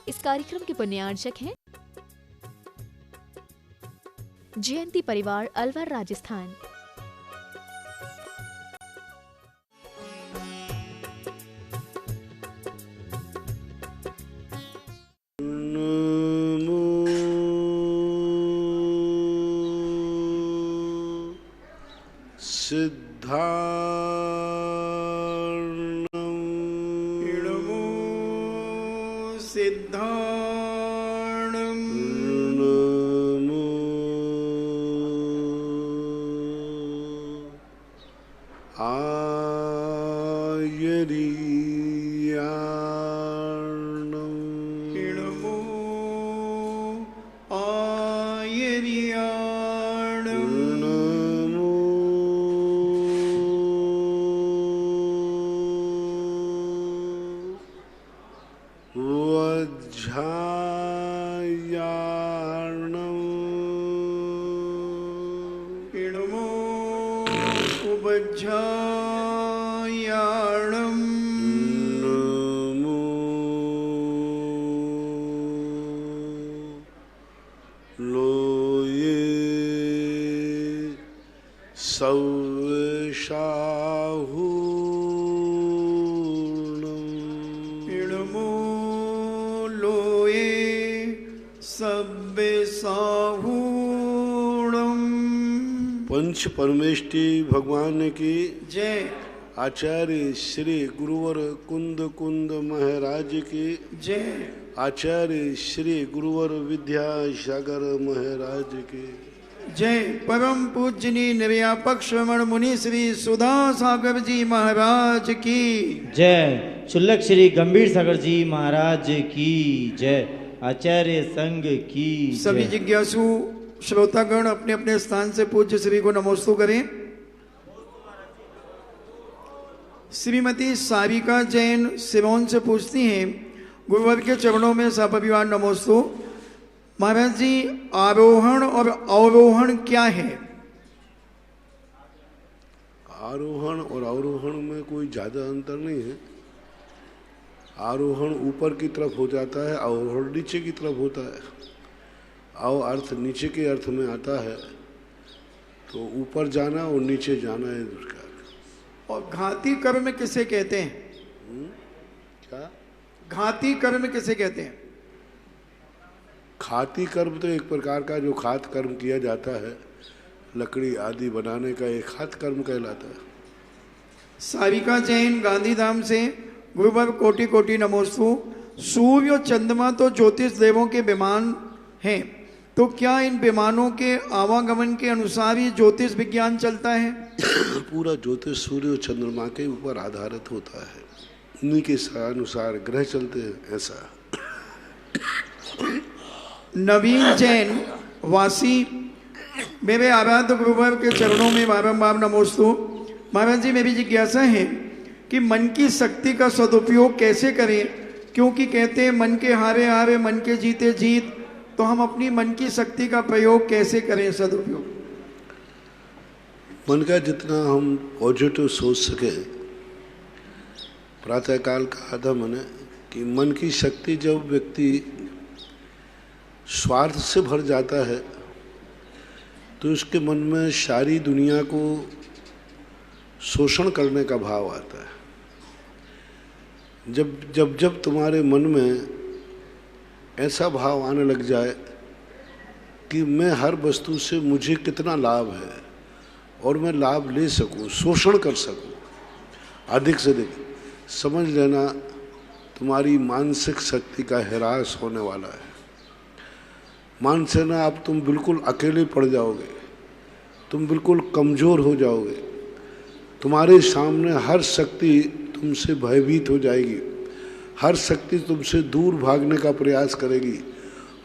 इस कार्यक्रम के पुण्यार्चक हैं जयंती परिवार अलवर राजस्थान। पंच परमेष्टि भगवान की जय। आचार्य श्री गुरुवर कुंद कुंद महाराज की जय। आचार्य श्री गुरुवर विद्यासागर महाराज की जय। परम पूजनी निर्व्यापक श्रवण मुनि श्री सुधा सागर जी महाराज की जय। चुल्लक श्री गंभीर सागर जी महाराज की जय। आचार्य संघ की सभी जिज्ञासु श्रोतागण अपने अपने स्थान से पूज्य श्री को नमोस्तु करें। श्रीमती सारिका जैन सिमोन से पूछती हैं, गुरुवर के चरणों में सपरिवार नमोस्तु। महाराज जी, आरोहण और अवरोहण क्या है? आरोहण और अवरोहण में कोई ज्यादा अंतर नहीं है। आरोहण ऊपर की तरफ हो जाता है, अवरोहण नीचे की तरफ होता है। अव अर्थ नीचे के अर्थ में आता है, तो ऊपर जाना और नीचे जाना है उसका। और घाती कर्म किसे कहते हैं? क्या घाती कर्म किसे कहते हैं? खाती कर्म तो एक प्रकार का जो खात कर्म किया जाता है, लकड़ी आदि बनाने का एक खात कर्म कहलाता है। सारिका जैन गांधीधाम से, गुरुवर कोटि कोटि नमोस्तु। सूर्य और चंद्रमा तो ज्योतिष देवों के विमान हैं, तो क्या इन विमानों के आवागमन के अनुसार ही ज्योतिष विज्ञान चलता है? पूरा ज्योतिष सूर्य और चंद्रमा के ऊपर आधारित होता है, उन्हीं के अनुसार ग्रह चलते हैं। ऐसा नवीन जैन वासी, मेरे आराध्य गुरुवर के चरणों में बारंबार नमोस्तु। महाराज जी, मेरी जिज्ञासा है कि मन की शक्ति का सदुपयोग कैसे करें, क्योंकि कहते हैं मन के हारे हारे मन के जीते जीत, तो हम अपनी मन की शक्ति का प्रयोग कैसे करें, सदुपयोग? मन का जितना हम पॉजिटिव सोच सके। प्रातःकाल कहा था मैंने कि मन की शक्ति, जब व्यक्ति स्वार्थ से भर जाता है तो उसके मन में सारी दुनिया को शोषण करने का भाव आता है। जब तुम्हारे मन में ऐसा भाव आने लग जाए कि मैं हर वस्तु से मुझे कितना लाभ है और मैं लाभ ले सकूं, शोषण कर सकूं अधिक से अधिक, समझ लेना तुम्हारी मानसिक शक्ति का ह्रास होने वाला है। मान से ना अब तुम बिल्कुल अकेले पड़ जाओगे, तुम बिल्कुल कमज़ोर हो जाओगे, तुम्हारे सामने हर शक्ति तुमसे भयभीत हो जाएगी, हर शक्ति तुमसे दूर भागने का प्रयास करेगी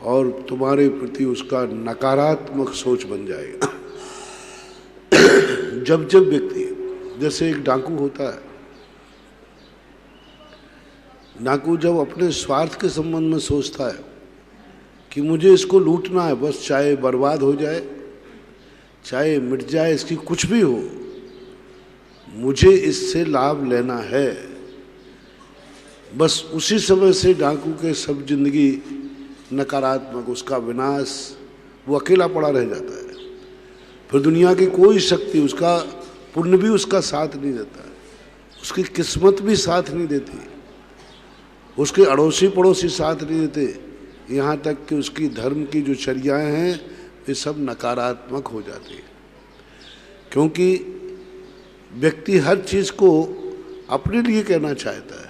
और तुम्हारे प्रति उसका नकारात्मक सोच बन जाएगा। जब व्यक्ति, जैसे एक डाकू होता है, डाकू जब अपने स्वार्थ के संबंध में सोचता है कि मुझे इसको लूटना है, बस चाहे बर्बाद हो जाए, चाहे मिट जाए, इसकी कुछ भी हो, मुझे इससे लाभ लेना है, बस उसी समय से डाकू के सब जिंदगी नकारात्मक, उसका विनाश, वो अकेला पड़ा रह जाता है। फिर दुनिया की कोई शक्ति, उसका पुण्य भी उसका साथ नहीं देता, उसकी किस्मत भी साथ नहीं देती, उसके अड़ोसी पड़ोसी साथ नहीं देते, यहाँ तक कि उसकी धर्म की जो चर्याएँ हैं वे सब नकारात्मक हो जाती है। क्योंकि व्यक्ति हर चीज़ को अपने लिए कहना चाहता है।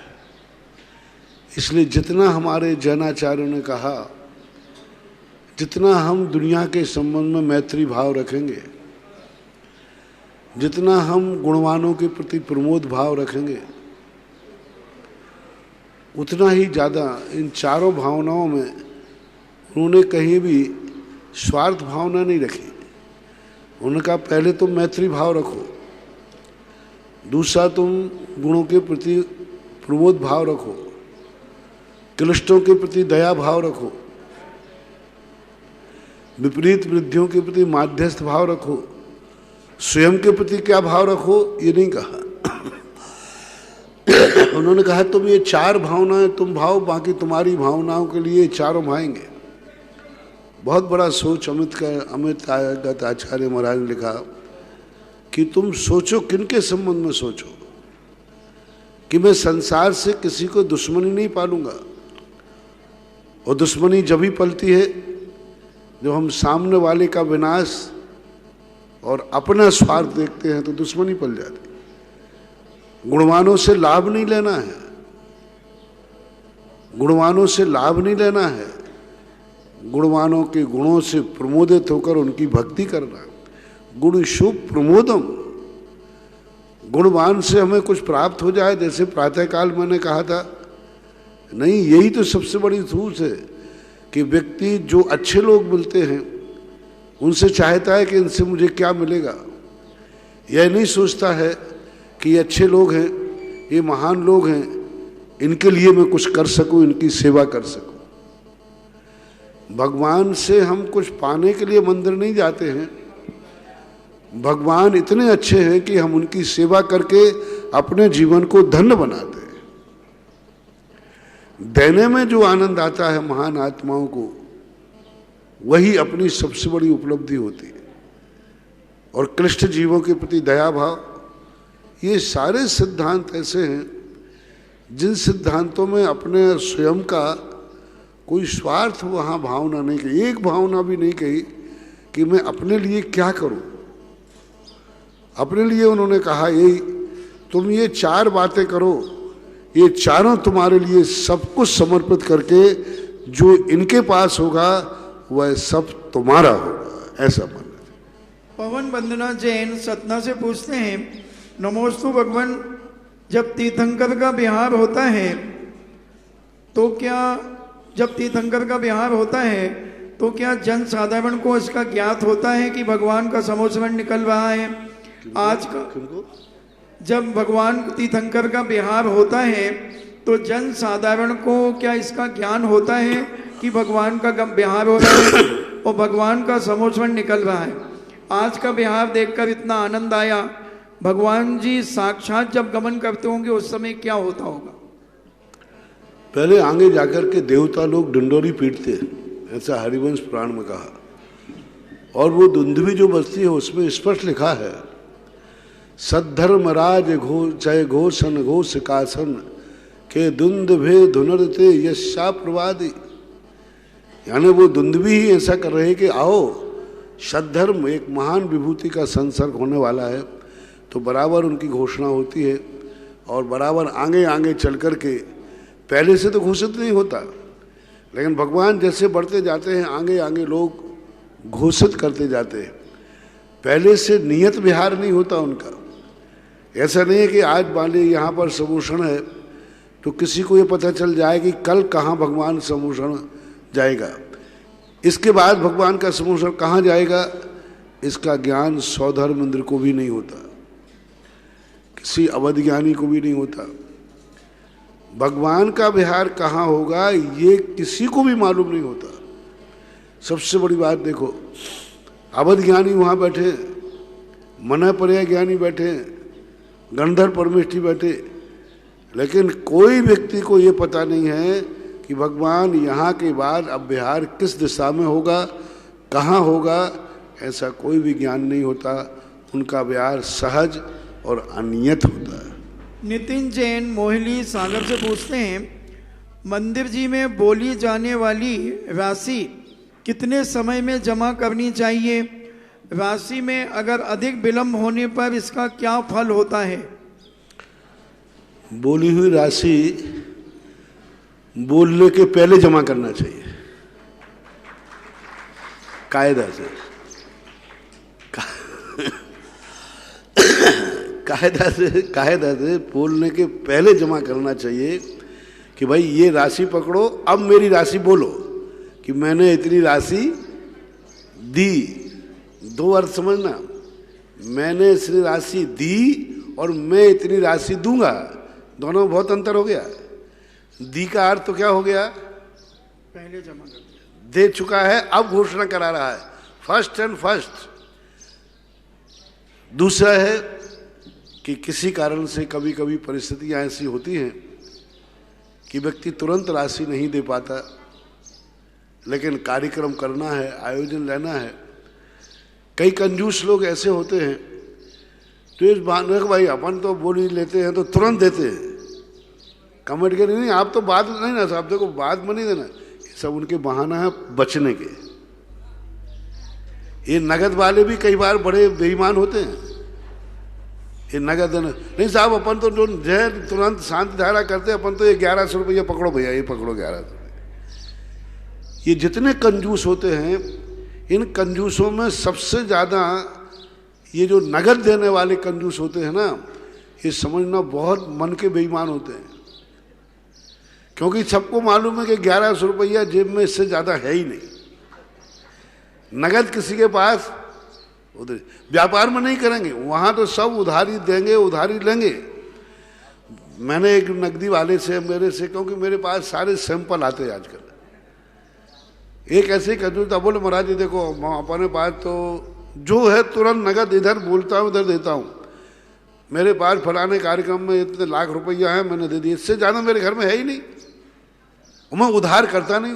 इसलिए जितना हमारे जैनाचार्यों ने कहा, जितना हम दुनिया के संबंध में मैत्री भाव रखेंगे, जितना हम गुणवानों के प्रति प्रमोद भाव रखेंगे, उतना ही ज़्यादा इन चारों भावनाओं में उन्होंने कहीं भी स्वार्थ भावना नहीं रखी। उन्होंने कहा पहले तुम मैत्री भाव रखो, दूसरा तुम गुणों के प्रति प्रमोद भाव रखो, क्लिष्टों के प्रति दया भाव रखो, विपरीत वृद्धियों के प्रति माध्यस्थ भाव रखो, स्वयं के प्रति क्या भाव रखो ये नहीं कहा। उन्होंने कहा तुम ये चार भावनाएं तुम भाव, बाकी तुम्हारी भावनाओं के लिए चारों भाएंगे। बहुत बड़ा सोच अमित आचार्य महाराज ने लिखा कि तुम सोचो, किनके संबंध में सोचो, कि मैं संसार से किसी को दुश्मनी नहीं पालूंगा। और दुश्मनी जब ही पलती है जब हम सामने वाले का विनाश और अपना स्वार्थ देखते हैं, तो दुश्मनी पल जाती। गुणवानों से लाभ नहीं लेना है, गुणवानों से लाभ नहीं लेना है, गुणवानों के गुणों से प्रमोदित होकर उनकी भक्ति करना। गुण शुभ प्रमोदम, गुणवान से हमें कुछ प्राप्त हो जाए, जैसे प्रातःकाल मैंने कहा था, नहीं, यही तो सबसे बड़ी ठूस है कि व्यक्ति जो अच्छे लोग मिलते हैं उनसे चाहता है कि इनसे मुझे क्या मिलेगा। यह नहीं सोचता है कि ये अच्छे लोग हैं, ये महान लोग हैं, इनके लिए मैं कुछ कर सकूं, इनकी सेवा कर सकूं। भगवान से हम कुछ पाने के लिए मंदिर नहीं जाते हैं, भगवान इतने अच्छे हैं कि हम उनकी सेवा करके अपने जीवन को धन्य बनाते हैं। देने में जो आनंद आता है महान आत्माओं को, वही अपनी सबसे बड़ी उपलब्धि होती है। और क्लिष्ट जीवों के प्रति दया भाव, ये सारे सिद्धांत ऐसे हैं जिन सिद्धांतों में अपने स्वयं का कोई स्वार्थ वहाँ भावना नहीं कही, एक भावना भी नहीं कही कि मैं अपने लिए क्या करूं। अपने लिए उन्होंने कहा यही, तुम ये चार बातें करो, ये चारों तुम्हारे लिए सब कुछ समर्पित करके जो इनके पास होगा वह सब तुम्हारा होगा, ऐसा मानना। पवन वंदना जैन सतना से पूछते हैं, नमोस्तु भगवान, जब तीर्थंकर का विहार होता है तो क्या, जब तीर्थंकर का विहार होता है तो क्या जन साधारण को इसका ज्ञात होता है कि भगवान का समोसरण निकल रहा है? आज का जब भगवान तीर्थंकर का विहार होता है तो जन साधारण को क्या इसका ज्ञान होता है कि भगवान का विहार हो रहा है और भगवान का समोसरण निकल रहा है? आज का विहार देखकर इतना आनंद आया, भगवान जी साक्षात जब गमन करते होंगे उस समय क्या होता होगा? पहले आगे जाकर के देवता लोग डंडोरी पीटते, ऐसा हरिवंश पुराण में कहा। और वो दुंदुभी जो बजती है उसमें स्पष्ट लिखा है, सद्धर्म राज घो जय घोषण घोष कासन के दुंद भे धुनरते यशा प्रवादी। यानी वो दुंदुभी ही ऐसा कर रहे हैं कि आओ, सद्धर्म एक महान विभूति का संसर्ग होने वाला है, तो बराबर उनकी घोषणा होती है और बराबर आगे आगे चल कर के, पहले से तो घोषित नहीं होता, लेकिन भगवान जैसे बढ़ते जाते हैं आगे आगे लोग घोषित करते जाते हैं। पहले से नियत विहार नहीं होता उनका। ऐसा नहीं है कि आज मान लीजिए यहाँ पर समूषण है तो किसी को ये पता चल जाए कि कल कहाँ भगवान समूषण जाएगा, इसके बाद भगवान का समूषण कहाँ जाएगा, इसका ज्ञान सौधर्म इंद्र को भी नहीं होता, किसी अवध ज्ञानी को भी नहीं होता। भगवान का विहार कहाँ होगा ये किसी को भी मालूम नहीं होता। सबसे बड़ी बात देखो, अवध ज्ञानी वहाँ बैठे, मना पर्याय ज्ञानी बैठे, गंधर्व परमेष्ठी बैठे, लेकिन कोई व्यक्ति को ये पता नहीं है कि भगवान यहाँ के बाद अब विहार किस दिशा में होगा, कहाँ होगा, ऐसा कोई भी ज्ञान नहीं होता। उनका विहार सहज और अनियत होता है। नितिन जैन मोहिली सागर से पूछते हैं, मंदिर जी में बोली जाने वाली राशि कितने समय में जमा करनी चाहिए? राशि में अगर अधिक विलंब होने पर इसका क्या फल होता है? बोली हुई राशि बोलने के पहले जमा करना चाहिए, कायदा से। कायदा से बोलने के पहले जमा करना चाहिए कि भाई ये राशि पकड़ो, अब मेरी राशि बोलो कि मैंने इतनी राशि दी। दो अर्थ समझना, मैंने इतनी राशि दी और मैं इतनी राशि दूंगा, दोनों में बहुत अंतर हो गया। दी का अर्थ तो क्या हो गया? पहले जमा कर दिया, दे चुका है, अब घोषणा करा रहा है, फर्स्ट एंड फर्स्ट। दूसरा है कि किसी कारण से कभी कभी परिस्थितियां ऐसी होती हैं कि व्यक्ति तुरंत राशि नहीं दे पाता, लेकिन कार्यक्रम करना है, आयोजन लेना है। कई कंजूस लोग ऐसे होते हैं तो इस बहाने भाई अपन तो बोली लेते हैं तो तुरंत देते हैं, कमेंट के नहीं, आप तो बाद नहीं ना साहब, देखो बाद में नहीं देना। ये सब उनके बहाना है बचने के। ये नगद वाले भी कई बार बड़े बेईमान होते हैं। ये नगद नहीं साहब, अपन तो जो जय तुरंत शांति धारा करते, अपन तो ये 1100 रुपया पकड़ो भैया, ये पकड़ो 1100। ये जितने कंजूस होते हैं, इन कंजूसों में सबसे ज़्यादा ये जो नगद देने वाले कंजूस होते हैं ना, ये समझना बहुत मन के बेईमान होते हैं। क्योंकि सबको मालूम है कि 1100 रुपया जेब में इससे ज़्यादा है ही नहीं। नगद किसी के पास उधर व्यापार में नहीं करेंगे, वहाँ तो सब उधारी देंगे, उधारी लेंगे। मैंने एक नकदी वाले से मेरे से, क्योंकि मेरे पास सारे सैंपल आते हैं आजकल, एक ऐसे ही कंजूस था, बोले महाराज जी देखो अपने पास तो जो है तुरंत नगद इधर बोलता हूँ उधर देता हूँ, मेरे पास फलाने कार्यक्रम में इतने लाख रुपया है मैंने दे दिए, इससे ज़्यादा मेरे घर में है ही नहीं, मैं उधार करता नहीं।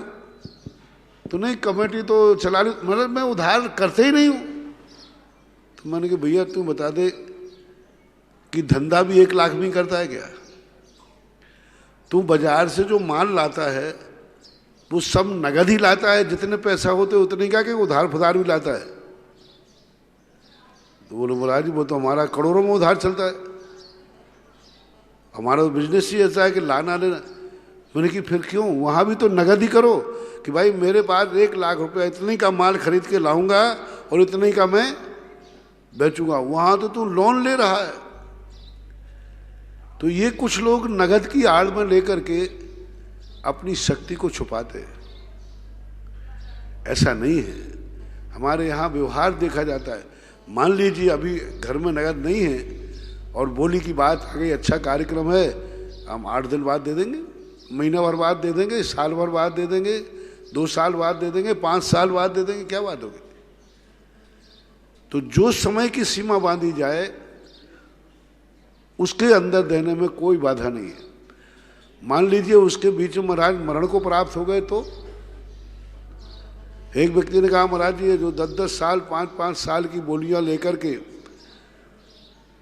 तो नहीं कमेटी तो चला ली, मतलब मैं उधार करते ही नहीं हूँ। तो मैंने कहा भैया तू बता दे कि धंधा भी 1 लाख में करता है क्या? तू बाजार से जो माल लाता है वो सब नगद ही लाता है, जितने पैसा होते उतने क्या कि उधार फुधार भी लाता है? तो बोले महाराज जी वो तो हमारा करोड़ों में उधार चलता है, हमारा बिजनेस ही ऐसा है कि लाना लेना। मैंने कि फिर क्यों, वहाँ भी तो नगद ही करो कि भाई मेरे पास 1 लाख रुपया इतने का माल खरीद के लाऊंगा और इतने का मैं बेचूंगा। वहाँ तो तू लोन ले रहा है। तो ये कुछ लोग नगद की आड़ में लेकर के अपनी शक्ति को छुपाते हैं। ऐसा नहीं है, हमारे यहाँ व्यवहार देखा जाता है। मान लीजिए अभी घर में नगद नहीं है और बोली की बात आ गई, अच्छा कार्यक्रम है, हम 8 दिन बाद दे देंगे, महीना भर बाद दे देंगे, साल भर बाद दे देंगे, 2 साल बाद दे देंगे, 5 साल बाद दे देंगे, क्या बात होगी? तो जो समय की सीमा बांधी जाए उसके अंदर देने में कोई बाधा नहीं है। मान लीजिए उसके बीच में महाराज मरण को प्राप्त हो गए तो एक व्यक्ति ने कहा महाराज जी ये जो 10-10 साल 5-5 साल की बोलियां लेकर के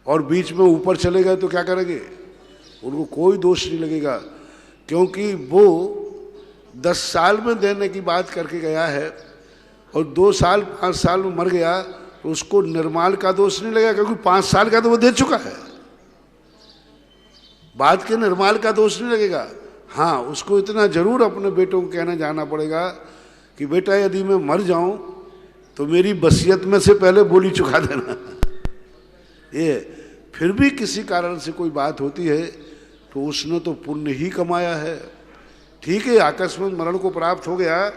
और बीच में ऊपर चले गए तो क्या करेंगे? उनको कोई दोष नहीं लगेगा, क्योंकि वो 10 साल में देने की बात करके गया है और 2 साल 5 साल में मर गया तो उसको निर्माल का दोष नहीं लगेगा, क्योंकि 5 साल का तो वो दे चुका है। बाद के निर्माल का दोष नहीं लगेगा। हाँ, उसको इतना जरूर अपने बेटों को कहना जाना पड़ेगा कि बेटा यदि मैं मर जाऊं तो मेरी वसीयत में से पहले बोली चुका देना। ये फिर भी किसी कारण से कोई बात होती है तो उसने तो पुण्य ही कमाया है। ठीक है, आकस्मिक मरण को प्राप्त हो गया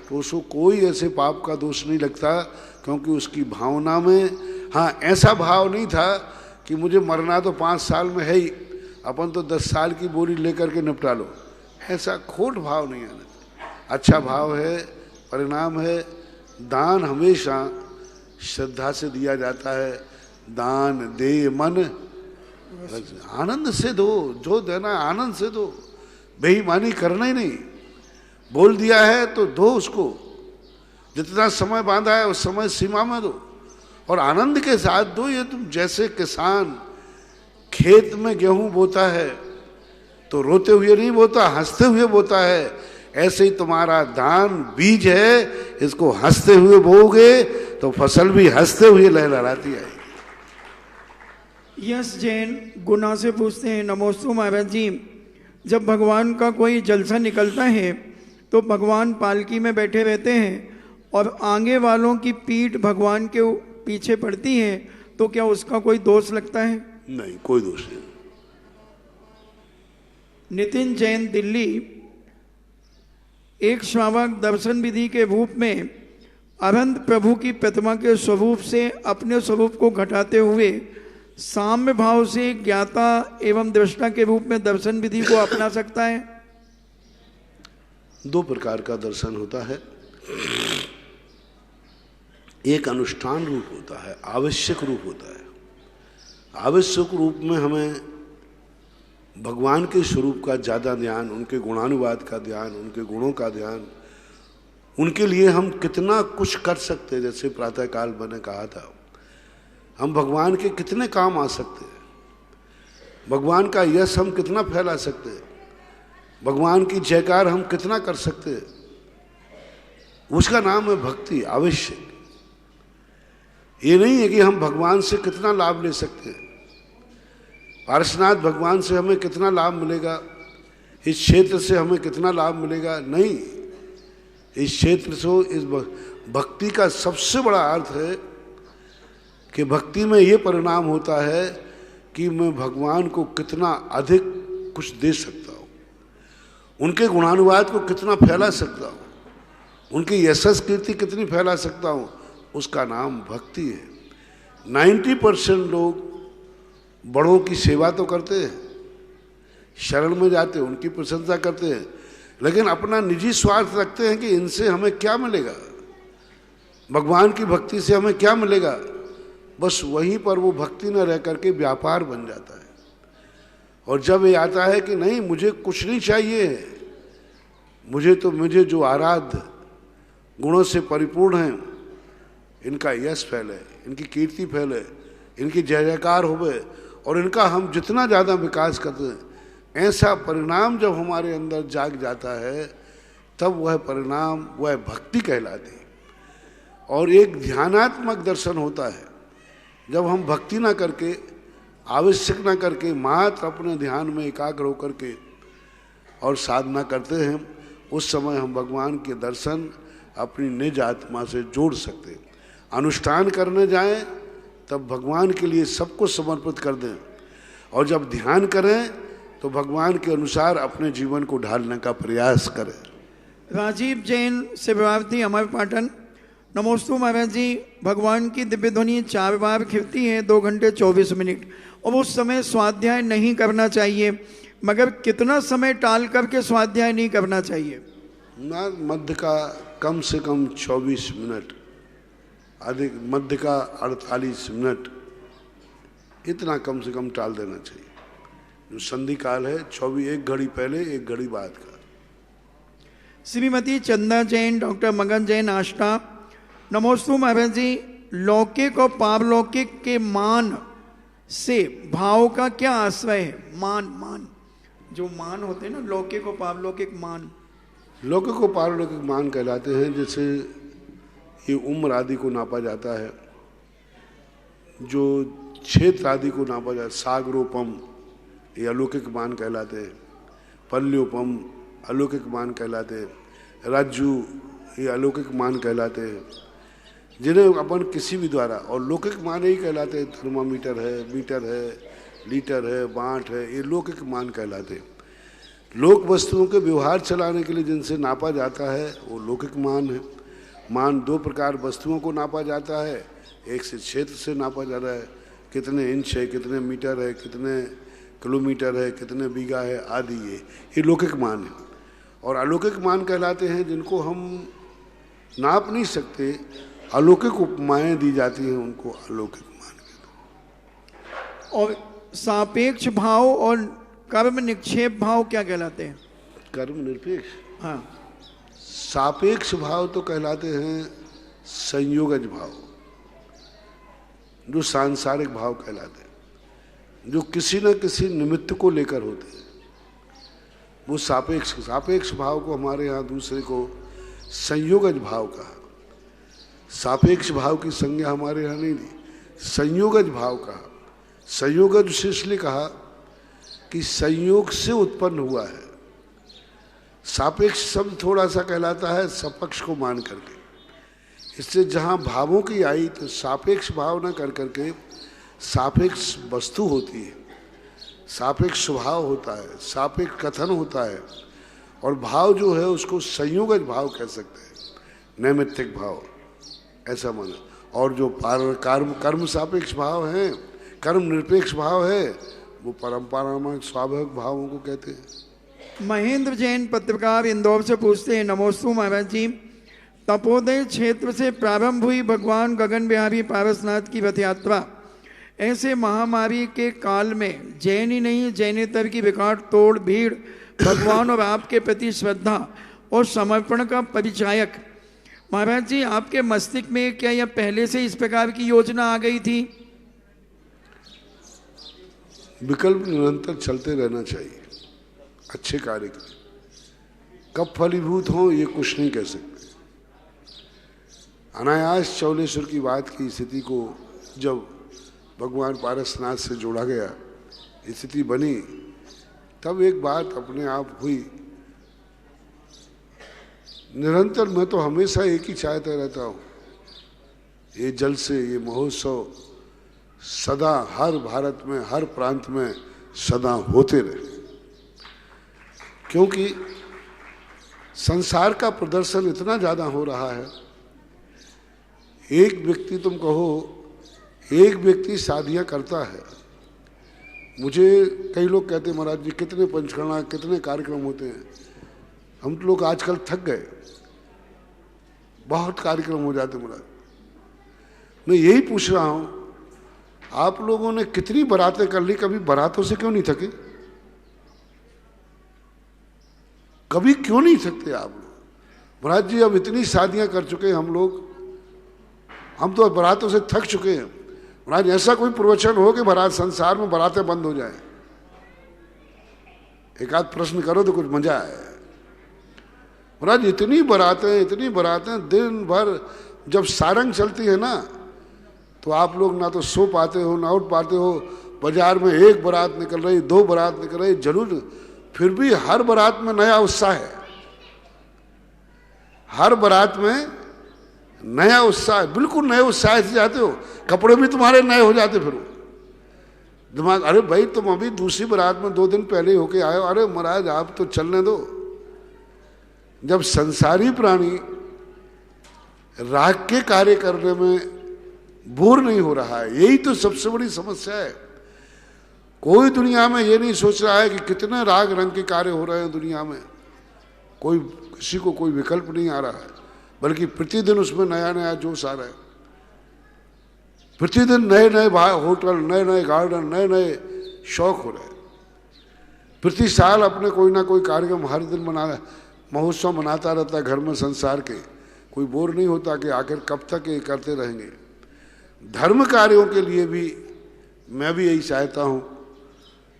तो उसको कोई ऐसे पाप का दोष नहीं लगता, क्योंकि उसकी भावना में हाँ ऐसा भाव नहीं था कि मुझे मरना तो 5 साल में है ही, अपन तो 10 साल की बोली लेकर के निपटा लो, ऐसा खोट भाव नहीं आना। अच्छा भाव है, परिणाम है। दान हमेशा श्रद्धा से दिया जाता है। दान दे मन आनंद से दो, जो देना है आनंद से दो, बेईमानी करना ही नहीं। बोल दिया है तो दो उसको, जितना समय बांधा है उस समय सीमा में दो और आनंद के साथ दो। ये तुम जैसे किसान खेत में गेहूं बोता है तो रोते हुए नहीं बोता, हंसते हुए बोता है, ऐसे ही तुम्हारा दान बीज है, इसको हंसते हुए बोओगे तो फसल भी हंसते हुए लहलहाती आएगी। यस जैन गुना से पूछते हैं, नमोस्तु महाराज जी, जब भगवान का कोई जलसा निकलता है तो भगवान पालकी में बैठे रहते हैं और आगे वालों की पीठ भगवान के पीछे पड़ती है, तो क्या उसका कोई दोष लगता है? नहीं, कोई दोष नहीं। नितिन जैन दिल्ली, एक श्रावक दर्शन विधि के रूप में अनंत प्रभु की प्रतिमा के स्वरूप से अपने स्वरूप को घटाते हुए साम्य भाव से ज्ञाता एवं दृष्टा के रूप में दर्शन विधि को अपना सकता है? दो प्रकार का दर्शन होता है, एक अनुष्ठान रूप होता है, आवश्यक रूप होता है। आवश्यक रूप में हमें भगवान के स्वरूप का ज़्यादा ध्यान, उनके गुणानुवाद का ध्यान, उनके गुणों का ध्यान, उनके लिए हम कितना कुछ कर सकते हैं। जैसे प्रातःकाल मैंने कहा था, हम भगवान के कितने काम आ सकते हैं, भगवान का यश हम कितना फैला सकते हैं, भगवान की जयकार हम कितना कर सकते हैं, उसका नाम है भक्ति। आवश्यक ये नहीं है कि हम भगवान से कितना लाभ ले सकते हैं, पार्श्वनाथ भगवान से हमें कितना लाभ मिलेगा, इस क्षेत्र से हमें कितना लाभ मिलेगा, नहीं। इस क्षेत्र से, इस भक्ति का सबसे बड़ा अर्थ है कि भक्ति में ये परिणाम होता है कि मैं भगवान को कितना अधिक कुछ दे सकता हूँ, उनके गुणानुवाद को कितना फैला सकता हूँ, उनकी यशस कीर्ति कितनी फैला सकता हूँ, उसका नाम भक्ति है। 90% लोग बड़ों की सेवा तो करते हैं, शरण में जाते हैं, उनकी प्रशंसा करते हैं, लेकिन अपना निजी स्वार्थ रखते हैं कि इनसे हमें क्या मिलेगा, भगवान की भक्ति से हमें क्या मिलेगा। बस वहीं पर वो भक्ति न रह करके व्यापार बन जाता है। और जब ये आता है कि नहीं, मुझे कुछ नहीं चाहिए, मुझे जो आराध्य गुणों से परिपूर्ण हैं, इनका यश फैले, इनकी कीर्ति फैले, इनकी जय जयकार होवे और इनका हम जितना ज़्यादा विकास करते हैं, ऐसा परिणाम जब हमारे अंदर जाग जाता है, तब वह परिणाम, वह भक्ति कहलाती है। और एक ध्यानात्मक दर्शन होता है, जब हम भक्ति ना करके, आवश्यक ना करके, मात्र अपने ध्यान में एकाग्र होकर के और साधना करते हैं, उस समय हम भगवान के दर्शन अपनी निज आत्मा से जोड़ सकते हैं। अनुष्ठान करने जाएं तब भगवान के लिए सब कुछ समर्पित कर दें, और जब ध्यान करें तो भगवान के अनुसार अपने जीवन को ढालने का प्रयास करें। राजीव जैन सेवार्थी अमर पाटन, नमोस्तु महाराज जी, भगवान की दिव्य ध्वनि 4 बार खिलती है 2 घंटे 24 मिनट, और उस समय स्वाध्याय नहीं करना चाहिए, मगर कितना समय टाल करके स्वाध्याय नहीं करना चाहिए? ना, मध्य का कम से कम 24 मिनट, अधिक मध्य का 48 मिनट, इतना कम से कम टाल देना चाहिए। जो संधि काल है 24, 1 घड़ी पहले 1 घड़ी बाद का। श्रीमती चंदा जैन, डॉक्टर मगन जैन आष्टा, नमोस्तु महाराज जी, लौकिक और पारलौकिक के मान से भाव का क्या आश्रय है? मान जो मान होते हैं ना, लौकिक और पारलौकिक मान। लौकिक और पारलौकिक मान कहलाते हैं, जैसे ये उम्र आदि को नापा जाता है, जो क्षेत्र आदि को नापा जाता है, सागरोपम ये अलौकिक मान कहलाते हैं, पल्योपम अलौकिक मान कहलाते हैं, राज्जू ये अलौकिक मान कहलाते हैं, जिन्हें अपन किसी भी द्वारा, और लौकिक मान ही कहलाते हैं। थर्मामीटर है, मीटर है, लीटर है, बांट है, ये लौकिक मान कहलाते हैं। लोक वस्तुओं के व्यवहार चलाने के लिए जिनसे नापा जाता है वो लौकिक मान है। मान 2 प्रकार वस्तुओं को नापा जाता है, एक से क्षेत्र से नापा जा रहा है, कितने इंच है, कितने मीटर है, कितने किलोमीटर है, कितने बीघा है आदि, ये लौकिक मान है। और अलौकिक मान कहलाते हैं जिनको हम नाप नहीं सकते, अलौकिक उपमाएं दी जाती हैं, उनको अलौकिक मान कहते हैं। और सापेक्ष भाव और कर्म निक्षेप भाव क्या कहलाते हैं? कर्म निरपेक्ष। हाँ, सापेक्ष भाव तो कहलाते हैं संयोगज भाव, जो सांसारिक भाव कहलाते हैं, जो किसी न किसी निमित्त को लेकर होते हैं, वो सापेक्ष सापेक्ष भाव को हमारे यहाँ दूसरे को संयोगज भाव कहा। सापेक्ष भाव की संज्ञा हमारे यहाँ नहीं दी, संयोगज भाव कहा। संयोगज से इसलिए कहा कि संयोग से उत्पन्न हुआ है। सापेक्ष शब्द थोड़ा सा कहलाता है सपक्ष को मान करके, इससे जहाँ भावों की आई तो सापेक्ष भाव न कर करके सापेक्ष वस्तु होती है, सापेक्ष स्वभाव होता है, सापेक्ष कथन होता है, और भाव जो है उसको संयोगज भाव कह सकते हैं, नैमित्तिक भाव ऐसा माना। और जो कर्म सापेक्ष भाव है, कर्म निरपेक्ष भाव है, वो परंपरागत स्वाभाविक भावों को कहते हैं। महेंद्र जैन पत्रकार इंदौर से पूछते हैं, नमोस्तु महाराज जी, तपोदय क्षेत्र से प्रारंभ हुई भगवान गगन बिहारी पारसनाथ की रथ यात्रा ऐसे महामारी के काल में जैन ही नहीं जैनेतर की विकट तोड़ भीड़ भगवान और आपके प्रति श्रद्धा और समर्पण का परिचायक। महाराज जी, आपके मस्तिष्क में क्या यह पहले से इस प्रकार की योजना आ गई थी? विकल्प निरंतर चलते रहना चाहिए अच्छे कार्य के लिए। कब फलीभूत हो ये कुछ नहीं कह सकते। अनायास चौलेश्वर की बात की स्थिति को जब भगवान पारसनाथ से जोड़ा गया, स्थिति बनी, तब एक बात अपने आप हुई। निरंतर मैं तो हमेशा एक ही चाहता रहता हूँ, ये जल से ये महोत्सव सदा हर भारत में हर प्रांत में सदा होते रहे, क्योंकि संसार का प्रदर्शन इतना ज़्यादा हो रहा है। एक व्यक्ति, तुम कहो एक व्यक्ति शादियाँ करता है, मुझे कई लोग कहते हैं महाराज जी कितने पंचकर्णा कितने कार्यक्रम होते हैं। हम तो लोग आजकल थक गए, बहुत कार्यक्रम हो जाते महाराज। मैं यही पूछ रहा हूँ, आप लोगों ने कितनी बारातें कर ली, कभी बारातों से क्यों नहीं थके? कभी क्यों नहीं थकते आप लोग? महाराज जी अब इतनी शादियां कर चुके हैं हम लोग, हम तो बारातों से थक चुके हैं। महाराज ऐसा कोई प्रवचन हो कि महाराज संसार में बारातें बंद हो जाए, एक आध प्रश्न करो तो कुछ मजा आए। महाराज इतनी बारातें दिन भर जब सारंग चलती है ना, तो आप लोग ना तो सो पाते हो ना उठ पाते हो। बाजार में एक बारात निकल रही, दो बारात निकल रही, जरूर फिर भी हर बारात में नया उत्साह है, हर बारात में नया उत्साह, बिल्कुल नए उत्साह से जाते हो। कपड़े भी तुम्हारे नए हो जाते, फिर दिमाग, अरे भाई तुम अभी दूसरी बारात में 2 दिन पहले होके आए हो, अरे महाराज आप तो चलने दो। जब संसारी प्राणी राग के कार्य करने में बोर नहीं हो रहा है, यही तो सबसे बड़ी समस्या है। कोई दुनिया में ये नहीं सोच रहा है कि कितने राग रंग के कार्य हो रहे हैं दुनिया में, कोई किसी को कोई विकल्प नहीं आ रहा है, बल्कि प्रतिदिन उसमें नया नया जोश आ रहा है। प्रतिदिन नए नए होटल, नए नए गार्डन, नए नए शौक हो रहे हैं। प्रति साल अपने कोई ना कोई कार्यक्रम हर दिन महोत्सव मनाता रहता है घर में संसार के। कोई बोर नहीं होता कि आखिर कब तक ये करते रहेंगे। धर्म कार्यों के लिए भी मैं भी यही चाहता हूँ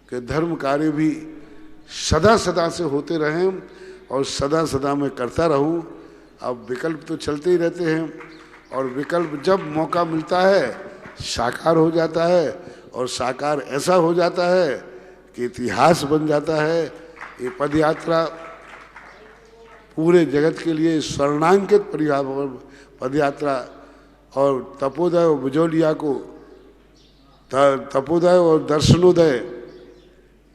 कि धर्म कार्य भी सदा सदा से होते रहें और सदा सदा मैं करता रहूँ। अब विकल्प तो चलते ही रहते हैं, और विकल्प जब मौका मिलता है साकार हो जाता है, और साकार ऐसा हो जाता है कि इतिहास बन जाता है। ये पदयात्रा पूरे जगत के लिए स्वर्णांकित पदयात्रा, और तपोदय और बिजौलिया को तपोदय और दर्शनोदय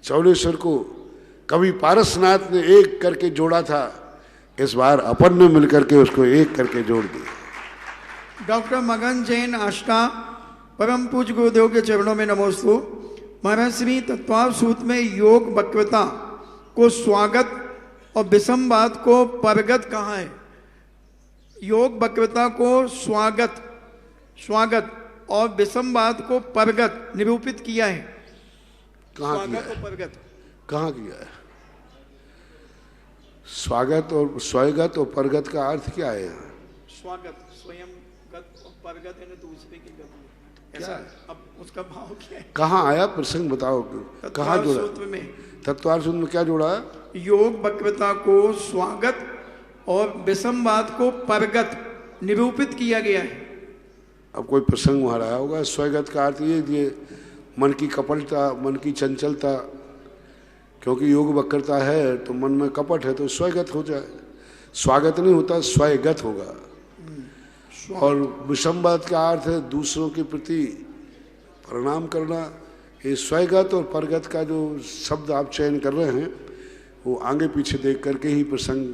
चौलेश्वर को कभी पारसनाथ ने एक करके जोड़ा था, इस बार अपन ने मिलकर के उसको एक करके जोड़ दिया। डॉक्टर मगन जैन आष्टा, परम पूज्य गुरुदेव के चरणों में नमोस्तु। महाराज श्री तत्वावसूत में योग वक्रता को स्वागत और विषमवाद को परगत कहा है। योग वक्रता को स्वागत और विषमवाद को परगत निरूपित किया है। कहाँ किया स्वागत है? और परगत। कहाँ किया है? स्वागत और स्वयगत और परगत का अर्थ क्या है यहाँ? स्वागत स्वयं गत और परगत है ना दूसरे की गत। क्या ऐसा है? अब उसका भाव क्या है? कहाँ आया प्रसंग बताओ, कहाँ तत्वार जोड़ा? सूत्र में तत्वार सूत्र में क्या जोड़ा है? योग वक्रता को स्वागत और विषमवाद को परगत निरूपित किया गया है। अब कोई प्रसंग वहाँ रहा होगा। स्वयगत का अर्थ ये मन की कपटता, मन की चंचलता, क्योंकि योग वक्रता है तो मन में कपट है तो स्वयगत हो जाए। स्वागत नहीं होता, स्वयगत होगा। और विषमवाद का अर्थ है दूसरों के प्रति प्रणाम करना। ये स्वयगत और परगत का जो शब्द आप चयन कर रहे हैं वो आगे पीछे देख करके ही प्रसंग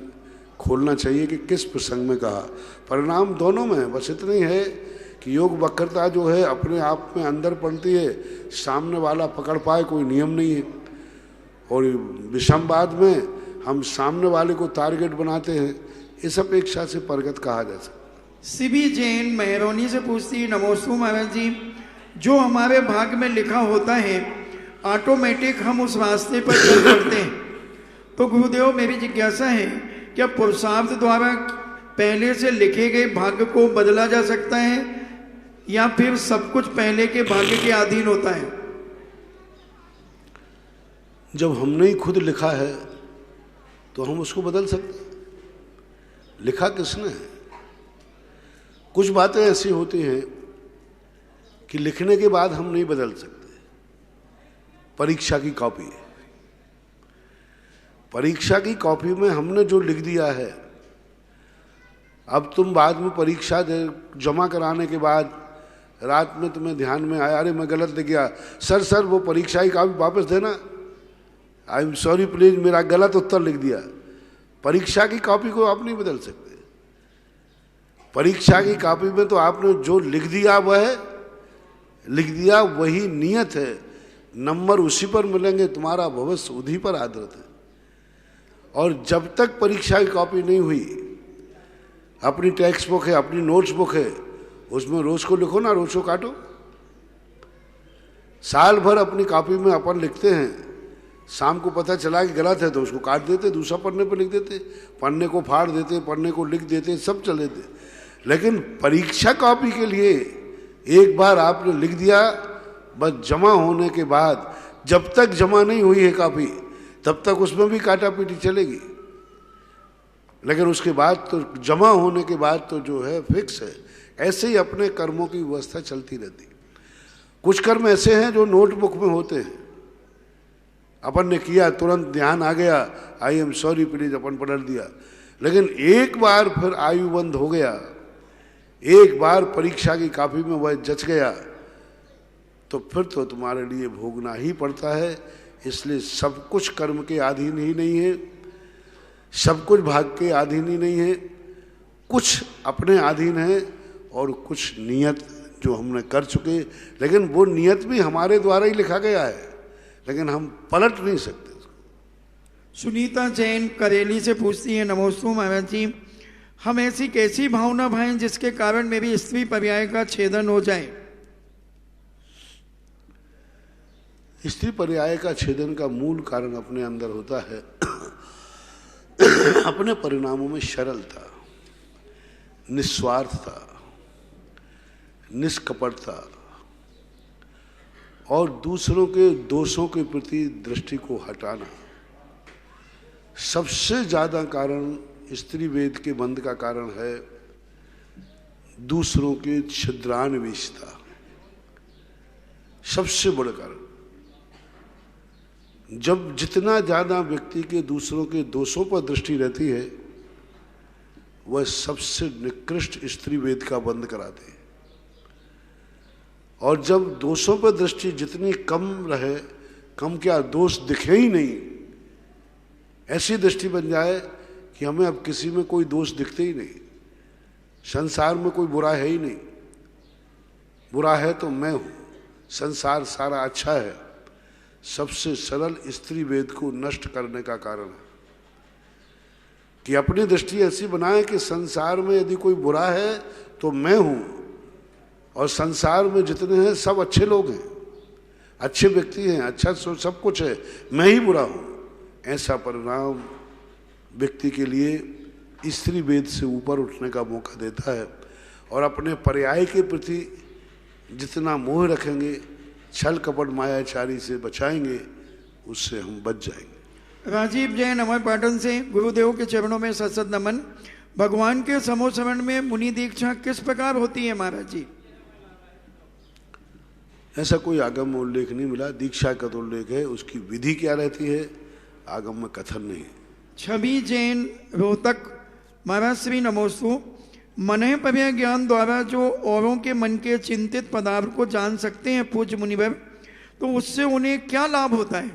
खोलना चाहिए कि किस प्रसंग में कहा। परिणाम दोनों में है, बस इतना ही है कि योग वक्रता जो है अपने आप में अंदर पड़ती है, सामने वाला पकड़ पाए कोई नियम नहीं है। और विषमवाद में हम सामने वाले को टारगेट बनाते हैं, इस अपेक्षा से परगत कहा जा सकता। सिबी जैन मेहरौनी से पूछती है, नमोस्तु महाराज जी, जो हमारे भाग्य में लिखा होता है ऑटोमेटिक हम उस रास्ते पर चल पड़ते हैं, तो गुरुदेव मेरी जिज्ञासा है क्या पुरुषार्थ द्वारा पहले से लिखे गए भाग्य को बदला जा सकता है या फिर सब कुछ पहले के भाग्य के अधीन होता है? जब हमने ही खुद लिखा है तो हम उसको बदल सकते हैं। लिखा किसने है? कुछ बातें ऐसी होती हैं कि लिखने के बाद हम नहीं बदल सकते। परीक्षा की कॉपी है, परीक्षा की कॉपी में हमने जो लिख दिया है, अब तुम बाद में परीक्षा दे जमा कराने के बाद रात में तुम्हें ध्यान में आया, अरे मैं गलत लिख गया, सर वो परीक्षा की कॉपी वापस देना, आई एम सॉरी प्लीज मेरा गलत उत्तर लिख दिया। परीक्षा की कॉपी को आप नहीं बदल सकते। परीक्षा की कॉपी में तो आपने जो लिख दिया वही नियत है, नंबर उसी पर मिलेंगे, तुम्हारा भविष्य उन्हीं पर आधारित है। और जब तक परीक्षा की कॉपी नहीं हुई, अपनी टेक्स्ट बुक है, अपनी नोट्स बुक है, उसमें रोज को लिखो ना, रोज को काटो। साल भर अपनी कॉपी में अपन लिखते हैं, शाम को पता चला कि गलत है तो उसको काट देते, दूसरा पन्ने पर लिख देते, पन्ने को फाड़ देते, पन्ने को लिख देते, सब चले थे। लेकिन परीक्षा कॉपी के लिए एक बार आपने लिख दिया, बस जमा होने के बाद, जब तक जमा नहीं हुई है कॉपी तब तक उसमें भी काटा पीटी चलेगी, लेकिन उसके बाद तो जमा होने के बाद तो जो है फिक्स है। ऐसे ही अपने कर्मों की व्यवस्था चलती रहती। कुछ कर्म ऐसे हैं जो नोटबुक में होते हैं, अपन ने किया, तुरंत ध्यान आ गया, आई एम सॉरी प्लीज अपन पलट दिया। लेकिन एक बार फिर आयु बंद हो गया, एक बार परीक्षा की कॉपी में वह जच गया, तो फिर तो तुम्हारे लिए भोगना ही पड़ता है। इसलिए सब कुछ कर्म के अधीन ही नहीं है, सब कुछ भाग्य के अधीन ही नहीं है, कुछ अपने अधीन है और कुछ नियत जो हमने कर चुके। लेकिन वो नियत भी हमारे द्वारा ही लिखा गया है, लेकिन हम पलट नहीं सकते उसको। सुनीता जैन करेली से पूछती है, नमोस्तु महाराज जी, हम ऐसी कैसी भावना भाएं जिसके कारण मेरी स्त्री पर्याय का छेदन हो जाए? स्त्री पर्याय का छेदन का मूल कारण अपने अंदर होता है अपने परिणामों में सरलता, निस्वार्थता, निष्कपटता और दूसरों के दोषों के प्रति दृष्टि को हटाना। सबसे ज्यादा कारण स्त्री वेद के बंध का कारण है दूसरों के छिद्रान्वेषता, सबसे बड़ा कारण। जब जितना ज्यादा व्यक्ति के दूसरों के दोषों पर दृष्टि रहती है, वह सबसे निकृष्ट स्त्री वेद का बंध कराते हैं। और जब दोषों पर दृष्टि जितनी कम रहे, कम क्या दोष दिखे ही नहीं, ऐसी दृष्टि बन जाए कि हमें अब किसी में कोई दोष दिखते ही नहीं, संसार में कोई बुरा है ही नहीं, बुरा है तो मैं हूं, संसार सारा अच्छा है। सबसे सरल स्त्री वेद को नष्ट करने का कारण है कि अपनी दृष्टि ऐसी बनाए कि संसार में यदि कोई बुरा है तो मैं हूं, और संसार में जितने हैं सब अच्छे लोग हैं। अच्छे व्यक्ति हैं, अच्छा सब कुछ है, मैं ही बुरा हूँ, ऐसा परिणाम व्यक्ति के लिए स्त्री वेद से ऊपर उठने का मौका देता है। और अपने पर्याय के प्रति जितना मोह रखेंगे, छल कपट मायाचारी से बचाएंगे, उससे हम बच जाएंगे। राजीव जैन अमर पाटन से गुरुदेव के चरणों में सत नमन। भगवान के समोसरण में मुनि दीक्षा किस प्रकार होती है महाराज जी? ऐसा कोई आगम में उल्लेख नहीं मिला, दीक्षा का तो उल्लेख है, उसकी विधि क्या रहती है आगम में कथन नहीं है। छवि जैन रोहतक, महाराज श्री नमोस्तु। मन पव्य ज्ञान द्वारा जो औरों के मन के चिंतित पदार्थ को जान सकते हैं पूज्य मुनिवर, तो उससे उन्हें क्या लाभ होता है?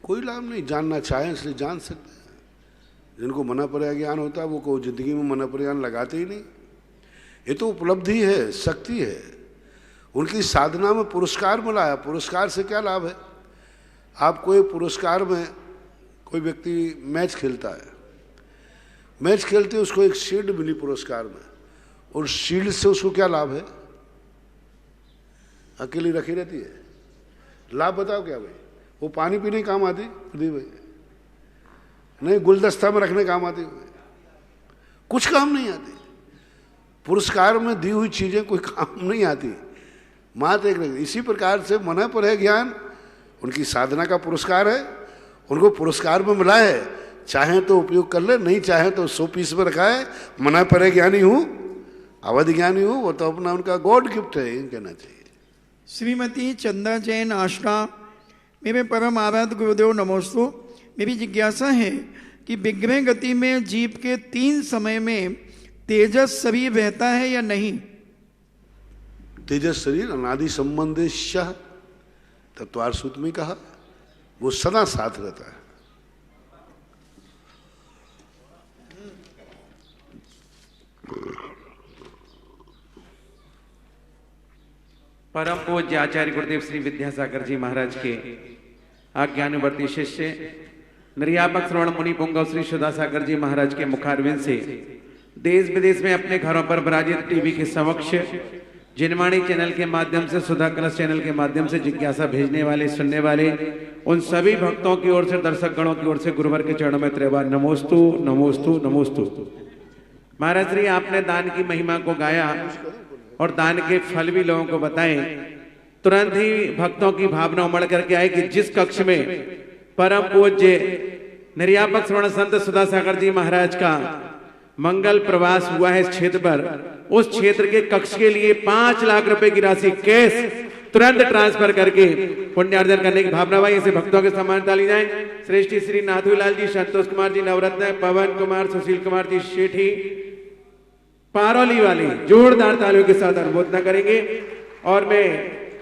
कोई लाभ नहीं, जानना चाहें इसलिए जान सकते हैं। जिनको मना पर्याय ज्ञान होता है वो को जिंदगी में मना पर्याय लगाते ही नहीं। ये तो उपलब्धि है, शक्ति है, उनकी साधना में पुरस्कार मिला है। पुरस्कार से क्या लाभ है? आप कोई पुरस्कार में, कोई व्यक्ति मैच खेलता है, मैच खेलते उसको एक शील्ड मिली पुरस्कार में, और शील्ड से उसको क्या लाभ है? अकेली रखी रहती है, लाभ बताओ क्या भाई? वो पानी पीने काम आती प्रदीप भाई? नहीं, गुलदस्ता में रखने काम आती, कुछ काम नहीं आती। पुरस्कार में दी हुई चीजें कोई काम नहीं आती, मात एक नहीं। इसी प्रकार से मन पर है ज्ञान, उनकी साधना का पुरस्कार है, उनको पुरस्कार में मिला है, चाहे तो उपयोग कर ले, नहीं चाहे तो 100 पीस में रखा है। मना पर ज्ञानी हूँ, अवधि ज्ञानी हूँ, वो तो अपना उनका गॉड गिफ्ट है, ये कहना चाहिए। श्रीमती चंदा जैन आष्टा, मेरे परम आराध्य गुरुदेव नमोस्तु। मेरी जिज्ञासा है कि विग्रह गति में जीव के 3 समय में तेजस शरीर रहता है या नहीं? तेजस शरीर अनादि संबंधिश तत्वार सूत्र में कहा, वो सदा साथ रहता है। परम पूज्य आचार्य गुरुदेव श्री विद्यासागर जी महाराज के आज्ञानुवर्ती शिष्य निर्यापक श्रवण मुनि पुंगव श्री सुधासागर जी महाराज के मुखारविंद से देश विदेश में अपने घरों पर विराजित टीवी के समक्ष जिनवाणी चैनल के माध्यम से, सुधा कलश चैनल के माध्यम से जिज्ञासा भेजने वाले, सुनने वाले उन सभी भक्तों की ओर से, दर्शक गणों की ओर से गुरुवर के चरणों में त्रैवार नमोस्तु नमोस्तु नमोस्तु। महाराज श्री, आपने दान की महिमा को गाया और दान के फल भी लोगों को बताए। तुरंत ही भक्तों की भावना उमड़ करके आई कि जिस कक्ष में परम पूज्य निर्यापक श्रवण संत सुधासागर जी महाराज का मंगल प्रवास हुआ है इस क्षेत्र पर, उस क्षेत्र के कक्ष के लिए 5 लाख रुपए की राशि कैश तुरंत ट्रांसफर करके पुण्यार्जन करने की भावना भाई। ऐसे भक्तों के सम्मान ताली जाए। श्रेष्ठी श्री नाथूलाल जी, संतोष कुमार जी नवरत्न, पवन कुमार, सुशील कुमार जी शेठी पारोली वाली जोरदार तालियों के साथ अनुमोदना करेंगे। और मैं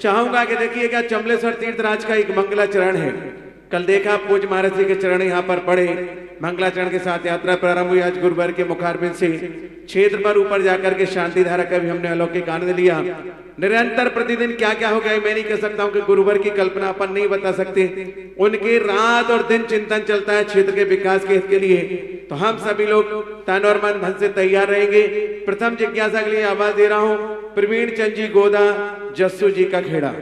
चाहूंगा कि देखिएगा चमलेश्वर तीर्थराज का एक मंगलाचरण है, कल देखा पूज्य महाराज जी के चरण यहाँ पर पड़े, मंगलाचरण के साथ यात्रा प्रारंभ हुई। आज गुरुवर के मुखारबिंद से क्षेत्र पर ऊपर जाकर के शांति धारा का भी हमने अलौकिक आनंद लिया। निरंतर प्रतिदिन क्या क्या हो गया मैं नहीं कह सकता हूँ कि गुरुवर की कल्पना अपन नहीं बता सकते। उनके रात और दिन चिंतन चलता है क्षेत्र के विकास के हित के लिए, तो हम सभी लोग तन और मन धन से तैयार रहेंगे। प्रथम जिज्ञासा के लिए आवाज दे रहा हूँ प्रवीण चंद जी गोदा, जस्सू जी का खेड़ा,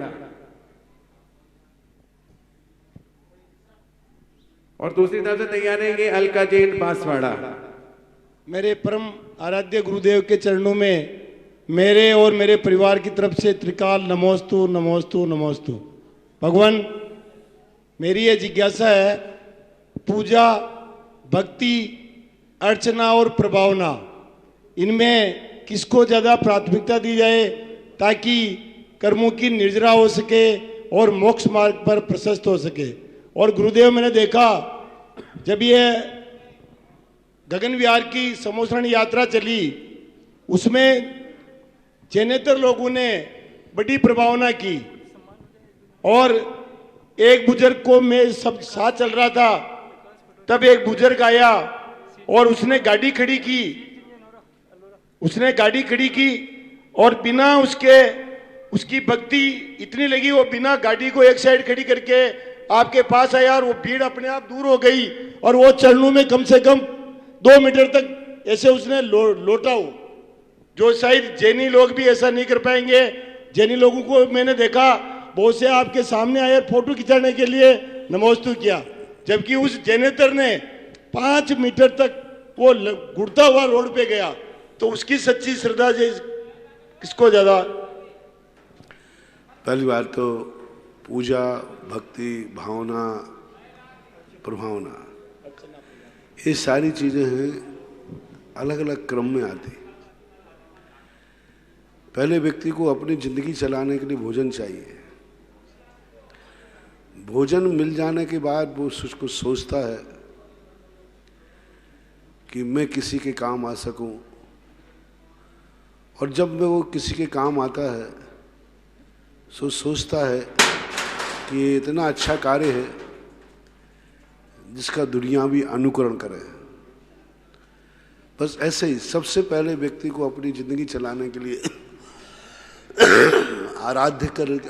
और दूसरी तरफ से तैयार रहेंगे अलका जैन बांसवाड़ा। मेरे परम आराध्य गुरुदेव के चरणों में मेरे और मेरे परिवार की तरफ से त्रिकाल नमोस्तु नमोस्तु नमोस्तु। भगवान, मेरी ये जिज्ञासा है, पूजा, भक्ति, अर्चना और प्रभावना, इनमें किसको ज़्यादा प्राथमिकता दी जाए ताकि कर्मों की निर्जरा हो सके और मोक्ष मार्ग पर प्रशस्त हो सके। और गुरुदेव, मैंने देखा जब ये गगन विहार की समोसरण यात्रा चली, उसमें जैनेतर लोगों ने बड़ी प्रभावना की, और एक बुजुर्ग को मैं सब साथ चल रहा था, तब एक बुजुर्ग आया और उसने गाड़ी खड़ी की, और बिना उसकी भक्ति इतनी लगी, वो बिना गाड़ी को एक साइड खड़ी करके आपके पास आया, और वो भीड़ अपने आप दूर हो गई, और वो चरणों में कम से कम 2 मीटर तक ऐसे उसने लोटा हो, जो शायद जैनी लोग भी ऐसा नहीं कर पाएंगे। जैनी लोगों को मैंने देखा बहुत से आपके सामने आए फोटो खिंचाने के लिए नमोस्तु किया, जबकि उस जनरेटर ने 5 मीटर तक वो घुटता हुआ रोड पे गया, तो उसकी सच्ची श्रद्धा से किसको ज्यादा। पहली बात तो पूजा, भक्ति, भावना, प्रभावना, ये सारी चीजें हैं अलग अलग क्रम में आती। पहले व्यक्ति को अपनी जिंदगी चलाने के लिए भोजन चाहिए। भोजन मिल जाने के बाद वो उसको सोचता है कि मैं किसी के काम आ सकूं, और जब वो किसी के काम आता है तो सोचता है कि ये इतना अच्छा कार्य है जिसका दुनिया भी अनुकरण करे। बस ऐसे ही सबसे पहले व्यक्ति को अपनी जिंदगी चलाने के लिए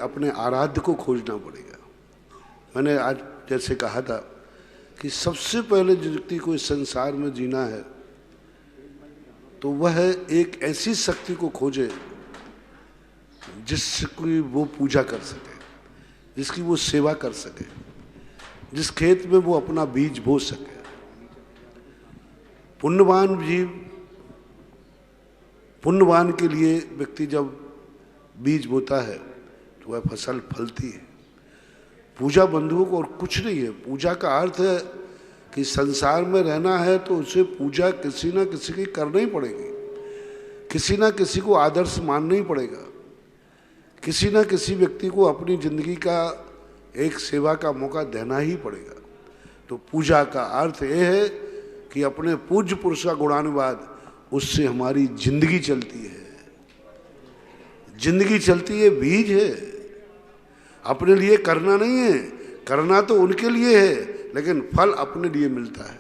अपने आराध्य को खोजना पड़ेगा। मैंने आज जैसे कहा था कि सबसे पहले जो व्यक्ति को इस संसार में जीना है तो वह एक ऐसी शक्ति को खोजे जिसकी वो पूजा कर सके, जिसकी वो सेवा कर सके, जिस खेत में वो अपना बीज बो सके। पुण्यवान जीव, पुण्यवान के लिए व्यक्ति जब बीज बोता है तो वह फसल फलती है। पूजा बंधुओं को और कुछ नहीं है। पूजा का अर्थ है कि संसार में रहना है तो उसे पूजा किसी ना किसी की करना ही पड़ेगी, किसी ना किसी को आदर्श मानना ही पड़ेगा, किसी ना किसी व्यक्ति को अपनी जिंदगी का एक सेवा का मौका देना ही पड़ेगा। तो पूजा का अर्थ यह है कि अपने पूज्य पुरुष का गुणानुवाद, उससे हमारी जिंदगी चलती है। जिंदगी चलती है, बीज है, अपने लिए करना नहीं है। करना तो उनके लिए है, लेकिन फल अपने लिए मिलता है।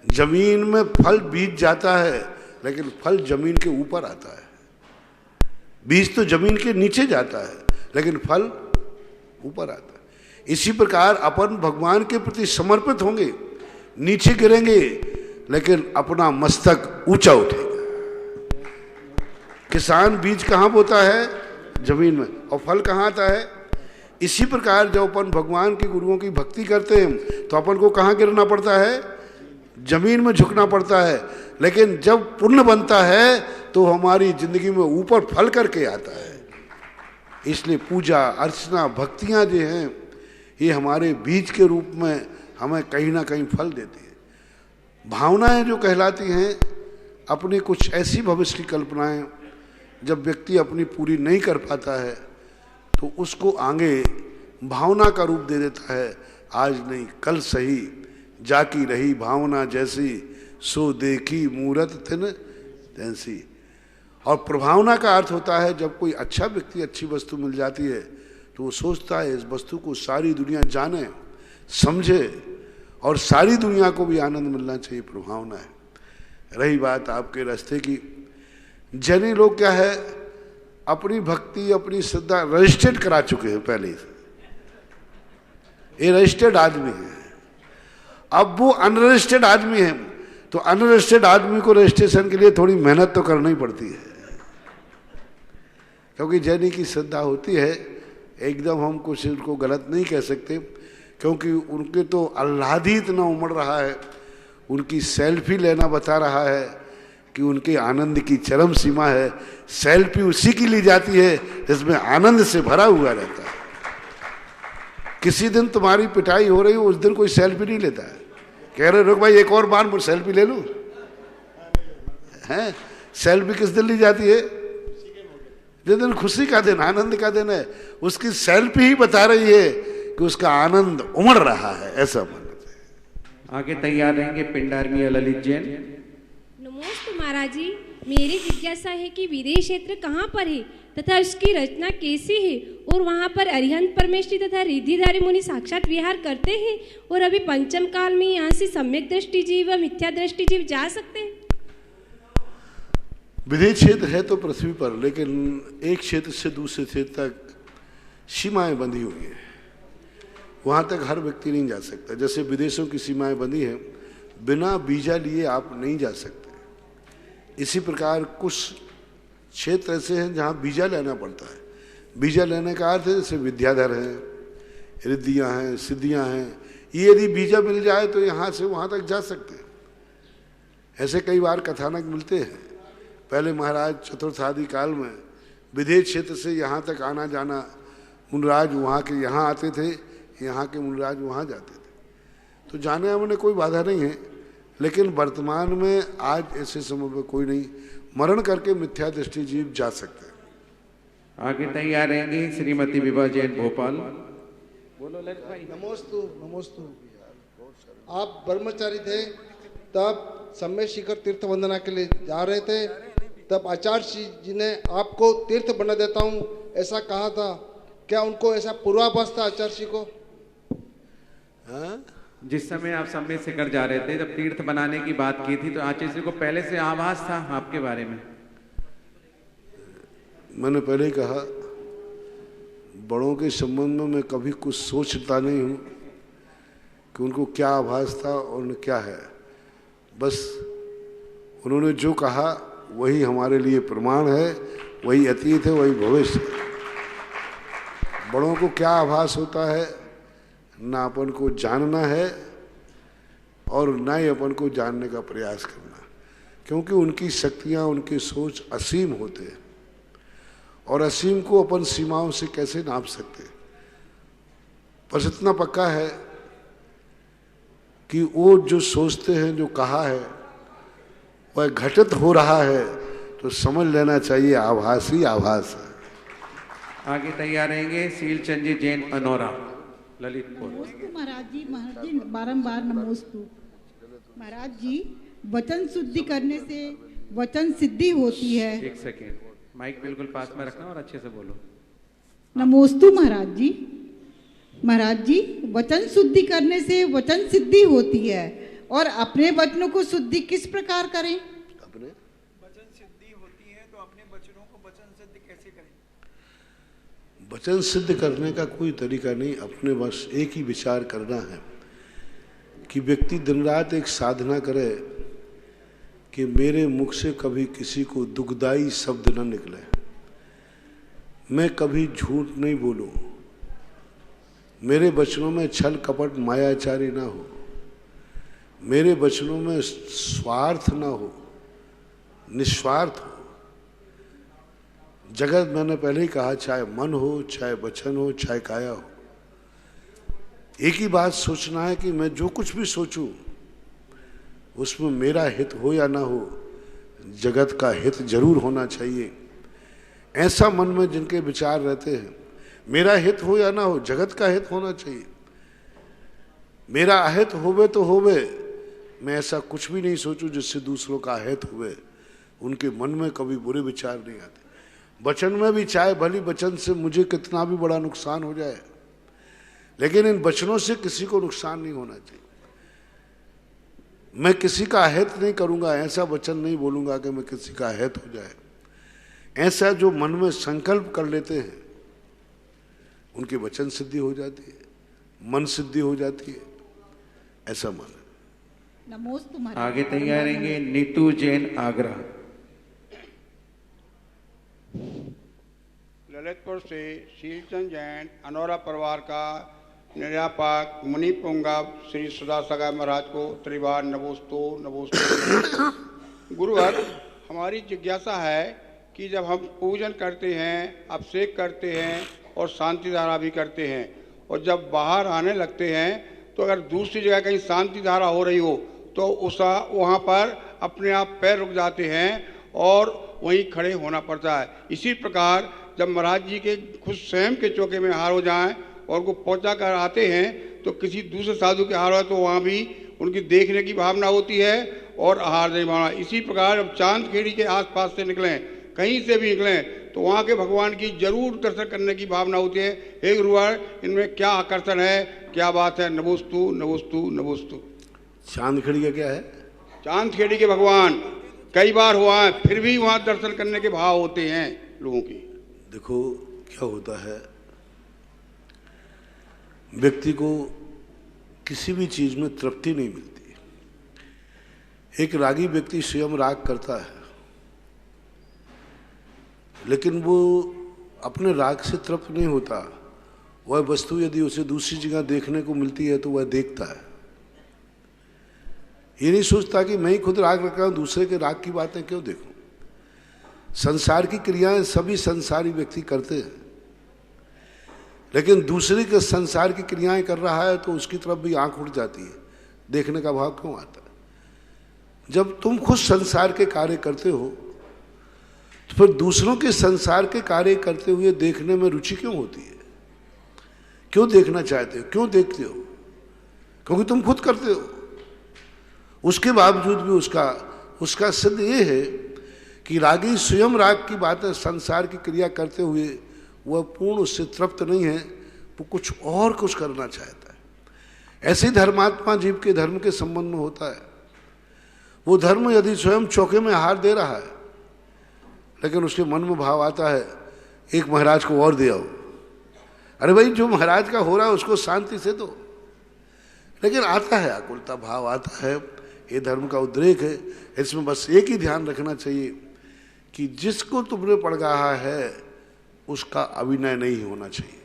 जमीन में फल बीज जाता है, लेकिन फल जमीन के ऊपर आता है। बीज तो जमीन के नीचे जाता है, लेकिन फल ऊपर आता है। इसी प्रकार अपन भगवान के प्रति समर्पित होंगे, नीचे गिरेंगे, लेकिन अपना मस्तक ऊंचा उठेगा। किसान बीज कहाँ बोता है? जमीन में। और फल कहाँ आता है? इसी प्रकार जब अपन भगवान के गुरुओं की भक्ति करते हैं तो अपन को कहाँ गिरना पड़ता है? जमीन में झुकना पड़ता है। लेकिन जब पुण्य बनता है तो हमारी जिंदगी में ऊपर फल करके आता है। इसलिए पूजा, अर्चना, भक्तियाँ जो हैं ये हमारे बीज के रूप में हमें कहीं ना कहीं फल देती है। भावनाएं जो कहलाती हैं, अपनी कुछ ऐसी भविष्य की कल्पनाएं जब व्यक्ति अपनी पूरी नहीं कर पाता है तो उसको आगे भावना का रूप दे देता है। आज नहीं कल सही, जाकी रही भावना जैसी, सो देखी मूरत थिन तैसी। और प्रभावना का अर्थ होता है जब कोई अच्छा व्यक्ति, अच्छी वस्तु मिल जाती है तो वो सोचता है इस वस्तु को सारी दुनिया जाने, समझे और सारी दुनिया को भी आनंद मिलना चाहिए। प्रभावना है। रही बात आपके रास्ते की, जैनी लोग क्या है, अपनी भक्ति, अपनी श्रद्धा रजिस्टर्ड करा चुके हैं पहले से। ये रजिस्टर्ड आदमी है। अब वो अनरजिस्टर्ड आदमी है, तो अनरजिस्टर्ड आदमी को रजिस्ट्रेशन के लिए थोड़ी मेहनत तो करनी ही पड़ती है। क्योंकि जैनी की श्रद्धा होती है, एकदम हम कुछ उनको गलत नहीं कह सकते, क्योंकि उनके तो आह्लाद ही इतना उमड़ रहा है, उनकी सेल्फी लेना बता रहा है कि उनके आनंद की चरम सीमा है। सेल्फी उसी की ली जाती है जिसमें आनंद से भरा हुआ रहता है। किसी दिन तुम्हारी पिटाई हो रही हो, उस दिन कोई सेल्फी नहीं लेता है। कह रहे रुक भाई एक और बार मुझे सेल्फी ले लूं, हैं? सेल्फी किस दिन ली जाती है? जिस दिन खुशी का दिन, आनंद का दिन है, उसकी सेल्फी ही बता रही है कि उसका आनंद उमड़ रहा है। ऐसा मानते हैं। आगे तैयार रहेंगे पिंडारमी ललित जैन। नमोस्तु महाराज जी, मेरी जिज्ञासा है कि विदेह क्षेत्र कहाँ पर है तथा उसकी रचना कैसी है, और वहाँ पर अरिहंत परमेष्ठी तथा रिद्धिधारी मुनि साक्षात विहार करते हैं, और अभी पंचम काल में यहाँ से सम्यक दृष्टि जीव व मिथ्या दृष्टि जीव जा सकते हैं? विदेह क्षेत्र है तो पृथ्वी पर, लेकिन एक क्षेत्र से दूसरे क्षेत्र तक सीमाएं बंधी हुई हैं। वहाँ तक हर व्यक्ति नहीं जा सकता। जैसे विदेशों की सीमाएं बंधी हैं, बिना वीजा लिए आप नहीं जा सकते। इसी प्रकार कुछ क्षेत्र ऐसे हैं जहाँ वीजा लेना पड़ता है। बीजा लेने का अर्थ है जैसे विद्याधर हैं, रिद्धियाँ हैं, सिद्धियाँ हैं, ये यदि बीजा मिल जाए तो यहाँ से वहाँ तक जा सकते हैं। ऐसे कई बार कथानक मिलते हैं। पहले महाराज चतुर्थादि काल में विदेश क्षेत्र से यहाँ तक आना जाना, मुनराज वहाँ के यहाँ आते थे, यहाँ के मुनराज वहाँ जाते थे, तो जाने आने में कोई बाधा नहीं है। लेकिन वर्तमान में आज ऐसे समय में कोई नहीं, मरण करके मिथ्या दृष्टि जीव जा सकते हैं। आगे तैयार रहेंगे श्रीमती विभा जैन भोपाल। बोलो ललित भाई। नमोस्तु नमोस्तु। आप ब्रह्मचारी थे, तब समय शिखर तीर्थ वंदना के लिए जा रहे थे, तब आचार्य जी ने आपको तीर्थ बना देता हूँ ऐसा कहा था। क्या उनको ऐसा पूर्वाभास था आचार्य जी को? हाँ? जिस समय आप समय शिखर जा रहे थे, जब तीर्थ बनाने की बात की थी, तो आचार्य जी को पहले से आभास था आपके बारे में? मैंने पहले ही कहा, बड़ों के संबंध में मैं कभी कुछ सोचता नहीं हूँ कि उनको क्या आभास था और उन्हें क्या है। बस उन्होंने जो कहा वही हमारे लिए प्रमाण है, वही अतीत है, वही भविष्य है। बड़ों को क्या आभास होता है, ना अपन को जानना है और ना ही अपन को जानने का प्रयास करना, क्योंकि उनकी शक्तियाँ, उनकी सोच असीम होते हैं और असीम को अपन सीमाओं से कैसे नाप सकते। बस इतना पक्का है कि वो जो सोचते हैं, जो कहा है, वह घटित हो रहा है, तो समझ लेना चाहिए आभास ही आभास है। आगे तैयार रहेंगे शीलचंद जी जैन अनोरा, ललितपुर। महाराज जी बारंबार नमोस्तु। महाराज जी, वचन शुद्धि करने से वचन सिद्धि होती है। एक सेकेंड, माइक बिल्कुल पास में रखना और अच्छे से बोलो। नमोस्तु महाराज जी। महाराज जी, वचन शुद्धि करने से वचन सिद्धि होती है, और अपने वचनों को शुद्धि किस प्रकार करें? अपने वचन सिद्धि होती है तो अपने वचनों को वचन सिद्ध कैसे करें? वचन सिद्ध करने का कोई तरीका नहीं, अपने बस एक ही विचार करना है कि व्यक्ति दिन रात एक साधना करे कि मेरे मुख से कभी किसी को दुखदाई शब्द न निकले, मैं कभी झूठ नहीं बोलूं, मेरे वचनों में छल कपट मायाचारी ना हो, मेरे वचनों में स्वार्थ ना हो, निस्वार्थ हो। जगत, मैंने पहले ही कहा, चाहे मन हो, चाहे वचन हो, चाहे काया हो, एक ही बात सोचना है कि मैं जो कुछ भी सोचूं उसमें मेरा हित हो या ना हो, जगत का हित जरूर होना चाहिए। ऐसा मन में जिनके विचार रहते हैं, मेरा हित हो या ना हो, जगत का हित होना चाहिए। मेरा अहित होवे तो होवे, मैं ऐसा कुछ भी नहीं सोचूं जिससे दूसरों का अहित हुए। उनके मन में कभी बुरे विचार नहीं आते। वचन में भी, चाहे भली वचन से मुझे कितना भी बड़ा नुकसान हो जाए, लेकिन इन वचनों से किसी को नुकसान नहीं होना चाहिए। मैं किसी का अहित नहीं करूंगा, ऐसा वचन नहीं बोलूंगा कि मैं किसी का अहित हो जाए। ऐसा जो मन में संकल्प कर लेते हैं उनकी वचन सिद्धि हो जाती है, मन सिद्धि हो जाती है, ऐसा मन है। नमोस्तु महाराज। आगे तैयार रहेंगे नीतू जैन आगरा। ललितपुर से शीलचंद जैन अनोरा परिवार का निर्यापक मुनि पुंगव श्री सुदासागर महाराज को त्रिवार नमोस्तु नमोस्तु। गुरुवर, हमारी जिज्ञासा है कि जब हम पूजन करते हैं, अभिषेक करते हैं और शांति धारा भी करते हैं, और जब बाहर आने लगते हैं तो अगर दूसरी जगह कहीं शांति धारा हो रही हो तो वहाँ पर अपने आप पैर रुक जाते हैं और वहीं खड़े होना पड़ता है। इसी प्रकार जब महाराज जी के खुद स्वयं के चौके में हार हो जाएं और उनको पहुँचा कर आते हैं तो किसी दूसरे साधु के हार हो तो वहाँ भी उनकी देखने की भावना होती है और आहार नहीं भावना। इसी प्रकार जब चांद खेड़ी के आसपास से निकलें, कहीं से भी निकलें, तो वहाँ के भगवान की जरूर दर्शन करने की भावना होती है। हे गुरुवर, इनमें क्या आकर्षण है, क्या बात है? नमोस्तु नमोस्तु नमोस्तु। चांदखेड़ी का क्या है? चांदखेड़ी के भगवान कई बार हुआ है, फिर भी वहाँ दर्शन करने के भाव होते हैं लोगों की। देखो क्या होता है, व्यक्ति को किसी भी चीज में तृप्ति नहीं मिलती। एक रागी व्यक्ति स्वयं राग करता है, लेकिन वो अपने राग से तृप्त नहीं होता। वह वस्तु यदि उसे दूसरी जगह देखने को मिलती है तो वह देखता है, ये नहीं सोचता कि मैं ही खुद राग रखा हूं, दूसरे के राग की बातें क्यों देखूं। संसार की क्रियाएं सभी संसारी व्यक्ति करते हैं, लेकिन दूसरे के संसार की क्रियाएं कर रहा है तो उसकी तरफ भी आंख उठ जाती है, देखने का भाव क्यों आता है। जब तुम खुद संसार के कार्य करते हो तो फिर दूसरों के संसार के कार्य करते हुए देखने में रुचि क्यों होती है? क्यों देखना चाहते हो, क्यों देखते हो? क्योंकि तुम खुद करते हो। उसके बावजूद भी उसका सिद्ध ये है कि रागी स्वयं राग की बातें संसार की क्रिया करते हुए वह पूर्ण उससे तृप्त नहीं है, वो कुछ और कुछ करना चाहता है। ऐसे ही धर्मात्मा जीव के धर्म के संबंध में होता है। वो धर्म यदि स्वयं चौके में हार दे रहा है, लेकिन उसके मन में भाव आता है एक महाराज को और दे आओ। अरे भाई, जो महाराज का हो रहा है उसको शांति से दो। लेकिन आता है, आकुलता भाव आता है, ये धर्म का उद्रेक है। इसमें बस एक ही ध्यान रखना चाहिए कि जिसको तुमने पढ़ रहा है उसका अभिनय नहीं होना चाहिए,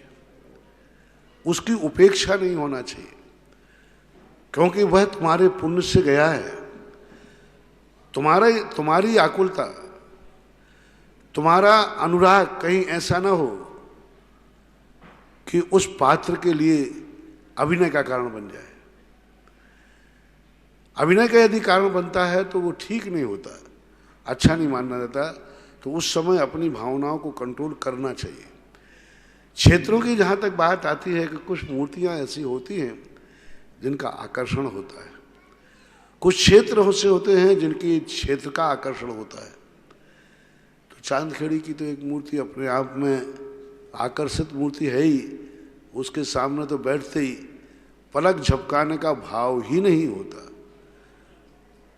उसकी उपेक्षा नहीं होना चाहिए, क्योंकि वह तुम्हारे पुण्य से गया है। तुम्हारी आकुलता, तुम्हारा अनुराग कहीं ऐसा ना हो कि उस पात्र के लिए अभिनय का कारण बन जाए। अभिनय का यदि कारण बनता है तो वो ठीक नहीं होता, अच्छा नहीं माना जाता। तो उस समय अपनी भावनाओं को कंट्रोल करना चाहिए। क्षेत्रों की जहाँ तक बात आती है कि कुछ मूर्तियाँ ऐसी होती हैं जिनका आकर्षण होता है, कुछ क्षेत्र से होते हैं जिनकी क्षेत्र का आकर्षण होता है। तो चांदखेड़ी की तो एक मूर्ति अपने आप में आकर्षित मूर्ति है ही, उसके सामने तो बैठते ही पलक झपकाने का भाव ही नहीं होता।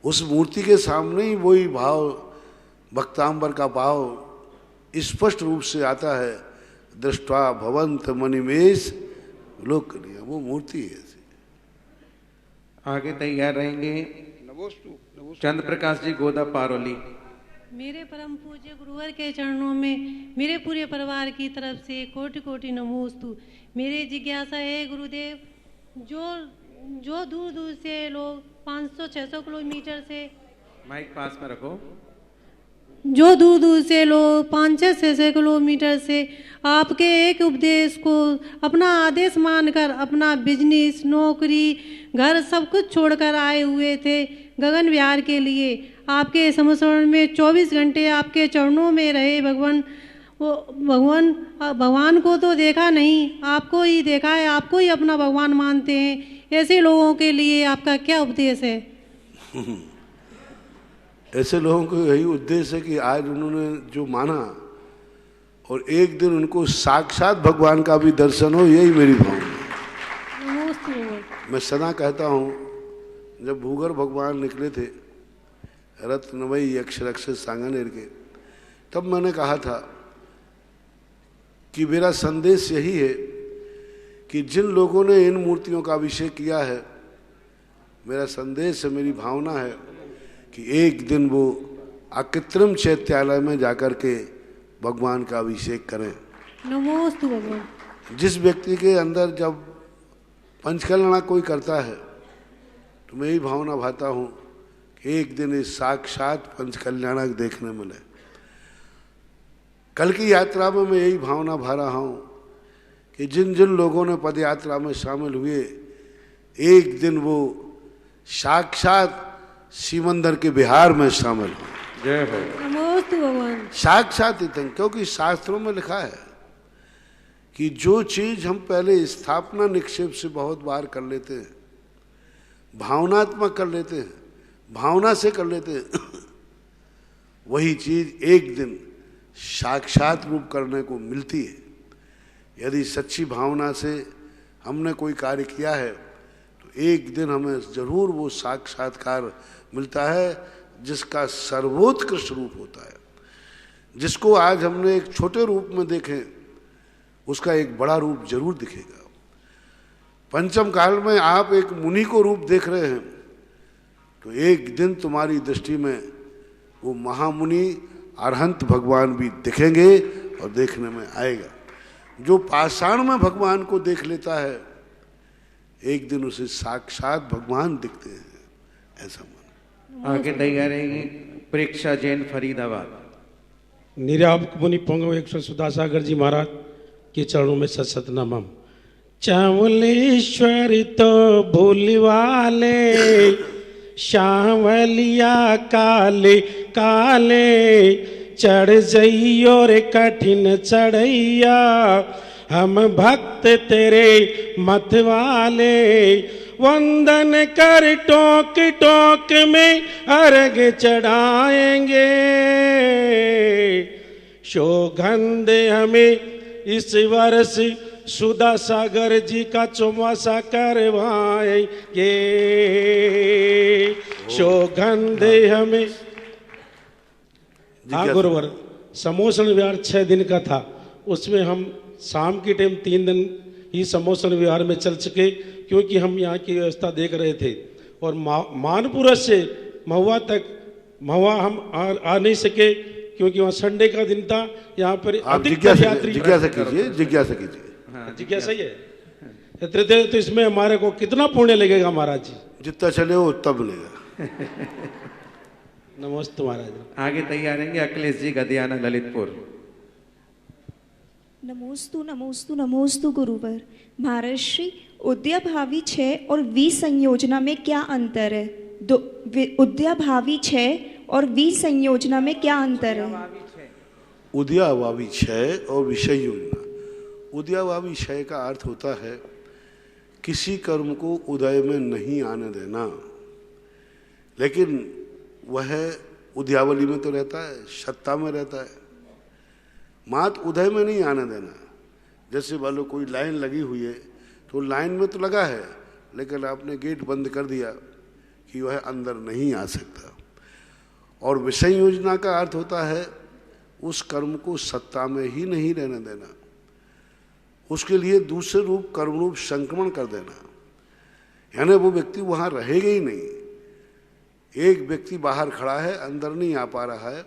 उस मूर्ति के सामने ही वही भाव, भक्तांबर का भाव स्पष्ट रूप से आता है। दृष्टा भवंत मणिमेश लोक, वो मूर्ति है। आगे तैयार रहेंगे चंद्र प्रकाश जी गोदा पारोली। मेरे परम पूज्य गुरुवर के चरणों में मेरे पूरे परिवार की तरफ से कोटि कोटि नमोस्तु। मेरी जिज्ञासा है गुरुदेव, जो दूर दूर से लोग 500-600 किलोमीटर से, माइक पास में रखो, जो दूर दूर से लोग 500-600 किलोमीटर से आपके एक उपदेश को अपना आदेश मानकर अपना बिजनेस, नौकरी, घर सब कुछ छोड़कर आए हुए थे गगन विहार के लिए। आपके समस्मरण में 24 घंटे आपके चरणों में रहे। भगवान को तो देखा नहीं, आपको ही देखा है, आपको ही अपना भगवान मानते हैं। ऐसे लोगों के लिए आपका क्या उपदेश है? ऐसे लोगों को यही उद्देश्य है कि आज उन्होंने जो माना और एक दिन उनको साक्षात भगवान का भी दर्शन हो, यही मेरी भावना। मैं सदा कहता हूँ, जब भूगर भगवान निकले थे रत्नमयी अक्षर सांगनेर के, तब मैंने कहा था कि मेरा संदेश यही है कि जिन लोगों ने इन मूर्तियों का अभिषेक किया है, मेरा संदेश है, मेरी भावना है कि एक दिन वो अकृत्रिम चैत्यालय में जाकर के भगवान का अभिषेक करें। नमोस्तु भगवान। जिस व्यक्ति के अंदर जब पंचकल्याण कोई करता है तो मैं यही भावना भाता हूँ कि एक दिन इस साक्षात पंचकल्याणक देखने मिले। कल की यात्रा में मैं यही भावना भा रहा हूँ कि जिन जिन लोगों ने पद यात्रा में शामिल हुए, एक दिन वो साक्षात सिमंदर के बिहार में शामिल हो। जय भगवान। साक्षात इतन, क्योंकि शास्त्रों में लिखा है कि जो चीज हम पहले स्थापना निक्षेप से बहुत बार कर लेते हैं, भावनात्मक कर लेते हैं, भावना से कर लेते हैं, वही चीज एक दिन साक्षात रूप करने को मिलती है। यदि सच्ची भावना से हमने कोई कार्य किया है तो एक दिन हमें जरूर वो साक्षात्कार मिलता है, जिसका सर्वोत्कृष्ट रूप होता है। जिसको आज हमने एक छोटे रूप में देखें, उसका एक बड़ा रूप जरूर दिखेगा। पंचम काल में आप एक मुनि को रूप देख रहे हैं तो एक दिन तुम्हारी दृष्टि में वो महामुनि अरहंत भगवान भी दिखेंगे और देखने में आएगा। जो पाषाण में भगवान को देख लेता है, एक दिन उसे साक्षात भगवान दिखते हैं, ऐसा मन। आगे तैयार रहेंगे प्रेक्षा जैन फरीदाबाद। निर्यापक मुनि पुंगव 100 सुधासागर जी महाराज के चरणों में सत सत नमः। चावलेश्वर तो भूलवाले, शावलिया काले काले, चढ़ जइयो रे कठिन चढ़ैया, हम भक्त तेरे मत वाले, वंदन कर टोक टोक में अर्घ चढ़ाएंगे, सौगंध हमें इस वर्ष सुधा सागर जी का चौमासा करवाएंगे, सौगंध हमें। हाँ गुरुवर, समोसन विहार 6 दिन का था, उसमें हम शाम के टाइम 3 दिन ही समोसन विहार में चल सके, क्योंकि हम यहाँ की व्यवस्था देख रहे थे। और मानपुरा से महुआ तक, महुआ हम आ नहीं सके क्योंकि वहाँ संडे का दिन था। यहाँ पर अधिकतर यात्री जिज्ञासा कीजिए। हाँ, जिज्ञासा ही है। तो इसमें हमारे को कितना पुण्य लगेगा महाराज जी? जितना चले हो उतना मिलेगा। नमस्ते महाराज। आगे तैयार रहेंगे अखिलेश जी गदियाना ललितपुर। नमोस्तु नमोस्तु नमोस्तु गुरुवर। महर्षि उद्याभावी 6 और वी संयोजना में क्या अंतर है? उद्याभावी 6 और वी संयोजना में क्या अंतर है? उद्याभावी 6 और विषय योजना। उद्याभावी 6 का अर्थ होता है किसी कर्म को उदय में नहीं आने देना, लेकिन वह उद्यावली में तो रहता है, सत्ता में रहता है, मात्र उदय में नहीं आने देना। जैसे मान लो कोई लाइन लगी हुई है, तो लाइन में तो लगा है, लेकिन आपने गेट बंद कर दिया कि वह अंदर नहीं आ सकता। और विषय योजना का अर्थ होता है उस कर्म को सत्ता में ही नहीं रहने देना, उसके लिए दूसरे रूप कर्म रूप संक्रमण कर देना, यानी वो व्यक्ति वहाँ रहेगा ही नहीं। एक व्यक्ति बाहर खड़ा है, अंदर नहीं आ पा रहा है,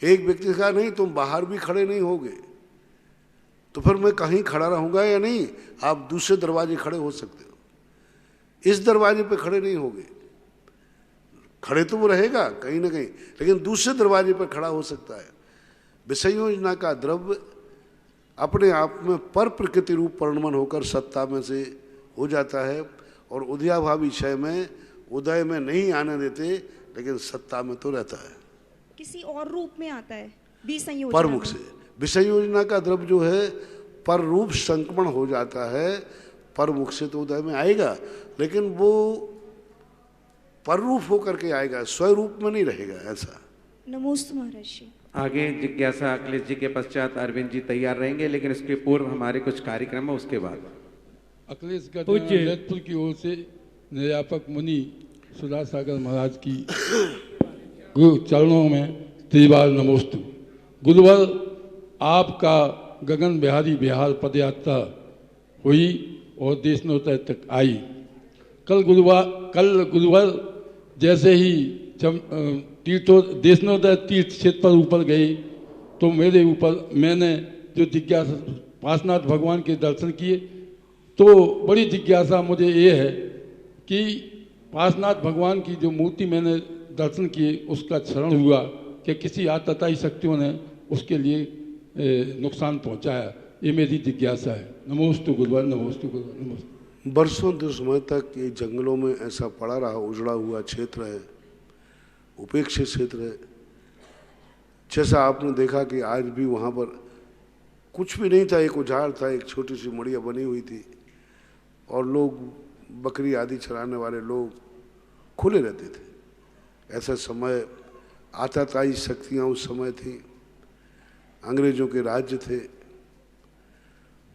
एक व्यक्ति कहा नहीं तुम बाहर भी खड़े नहीं होगे, तो फिर मैं कहीं खड़ा रहूँगा या नहीं? आप दूसरे दरवाजे खड़े हो सकते हो, इस दरवाजे पे खड़े नहीं होगे। खड़े तो वो रहेगा कहीं ना कहीं, लेकिन दूसरे दरवाजे पर खड़ा हो सकता है। विषय योजना का द्रव्य अपने आप में पर प्रकृति रूप परिणमन होकर सत्ता में से हो जाता है, और उदयाभावी 6 में उदय में नहीं आने देते, लेकिन सत्ता में तो रहता है, किसी और रूप में आता है। पर मुख से विषय योजना का द्रव्य जो है पर रूप संक्रमण हो जाता है, पर मुख से तो उदय में आएगा, लेकिन वो पर रूप होकर के आएगा, स्वरूप में नहीं रहेगा। ऐसा। नमोस्तु महर्षि। आगे जिज्ञासा अखिलेश जी के पश्चात अरविंद जी तैयार रहेंगे, लेकिन इसके पूर्व हमारे कुछ कार्यक्रम है, उसके बाद अखिलेश ललितपुर की ओर से निर्यापक मुनि सुधा सागर महाराज की गुरु चरणों में त्रिवार नमोस्तु। गुरुवर, आपका गगन बिहारी बिहार पदयात्रा हुई और देशनोत्तर तक आई। कल गुरुवार जैसे ही देशनोत्तर तीर्थ क्षेत्र पर ऊपर गए, तो मेरे ऊपर मैंने जो जिज्ञासा पार्श्वनाथ भगवान के दर्शन किए, तो बड़ी जिज्ञासा मुझे ये है कि पार्श्वनाथ भगवान की जो मूर्ति मैंने दर्शन किए उसका क्षरण हुआ कि किसी आतताई शक्तियों ने उसके लिए नुकसान पहुंचाया, ये मेरी जिज्ञासा है। नमोस्तु गुरुवर, नमोस्तु गुरुवर, नमोस्तु। बरसों दो समय तक ये जंगलों में ऐसा पड़ा रहा, उजड़ा हुआ क्षेत्र है, उपेक्षित क्षेत्र है। जैसा आपने देखा कि आज भी वहाँ पर कुछ भी नहीं था, एक उजाड़ था, एक छोटी सी मड़िया बनी हुई थी, और लोग बकरी आदि चराने वाले लोग खुले रहते थे। ऐसा समय, आतताई शक्तियाँ उस समय थी, अंग्रेजों के राज्य थे।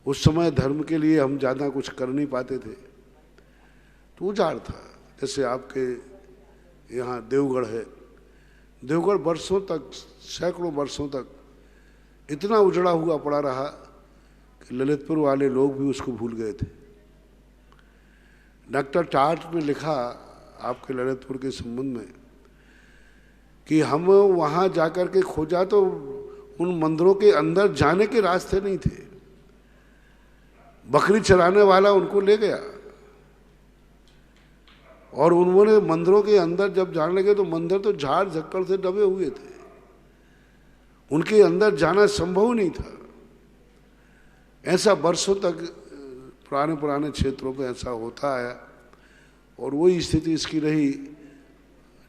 उस समय धर्म के लिए हम ज़्यादा कुछ कर नहीं पाते थे, तो उजाड़ था। जैसे आपके यहाँ देवगढ़ है, देवगढ़ वर्षों तक, सैकड़ों वर्षों तक इतना उजड़ा हुआ पड़ा रहा कि ललितपुर वाले लोग भी उसको भूल गए थे। डॉक्टर टाट ने लिखा आपके ललितपुर के संबंध में कि हम वहाँ जाकर के खोजा तो उन मंदिरों के अंदर जाने के रास्ते नहीं थे। बकरी चराने वाला उनको ले गया और उन्होंने मंदिरों के अंदर जब जाने लगे तो मंदिर तो झाड़ झक्कड़ से दबे हुए थे, उनके अंदर जाना संभव नहीं था। ऐसा वर्षों तक पुराने क्षेत्रों पे ऐसा होता आया और वही स्थिति इसकी रही।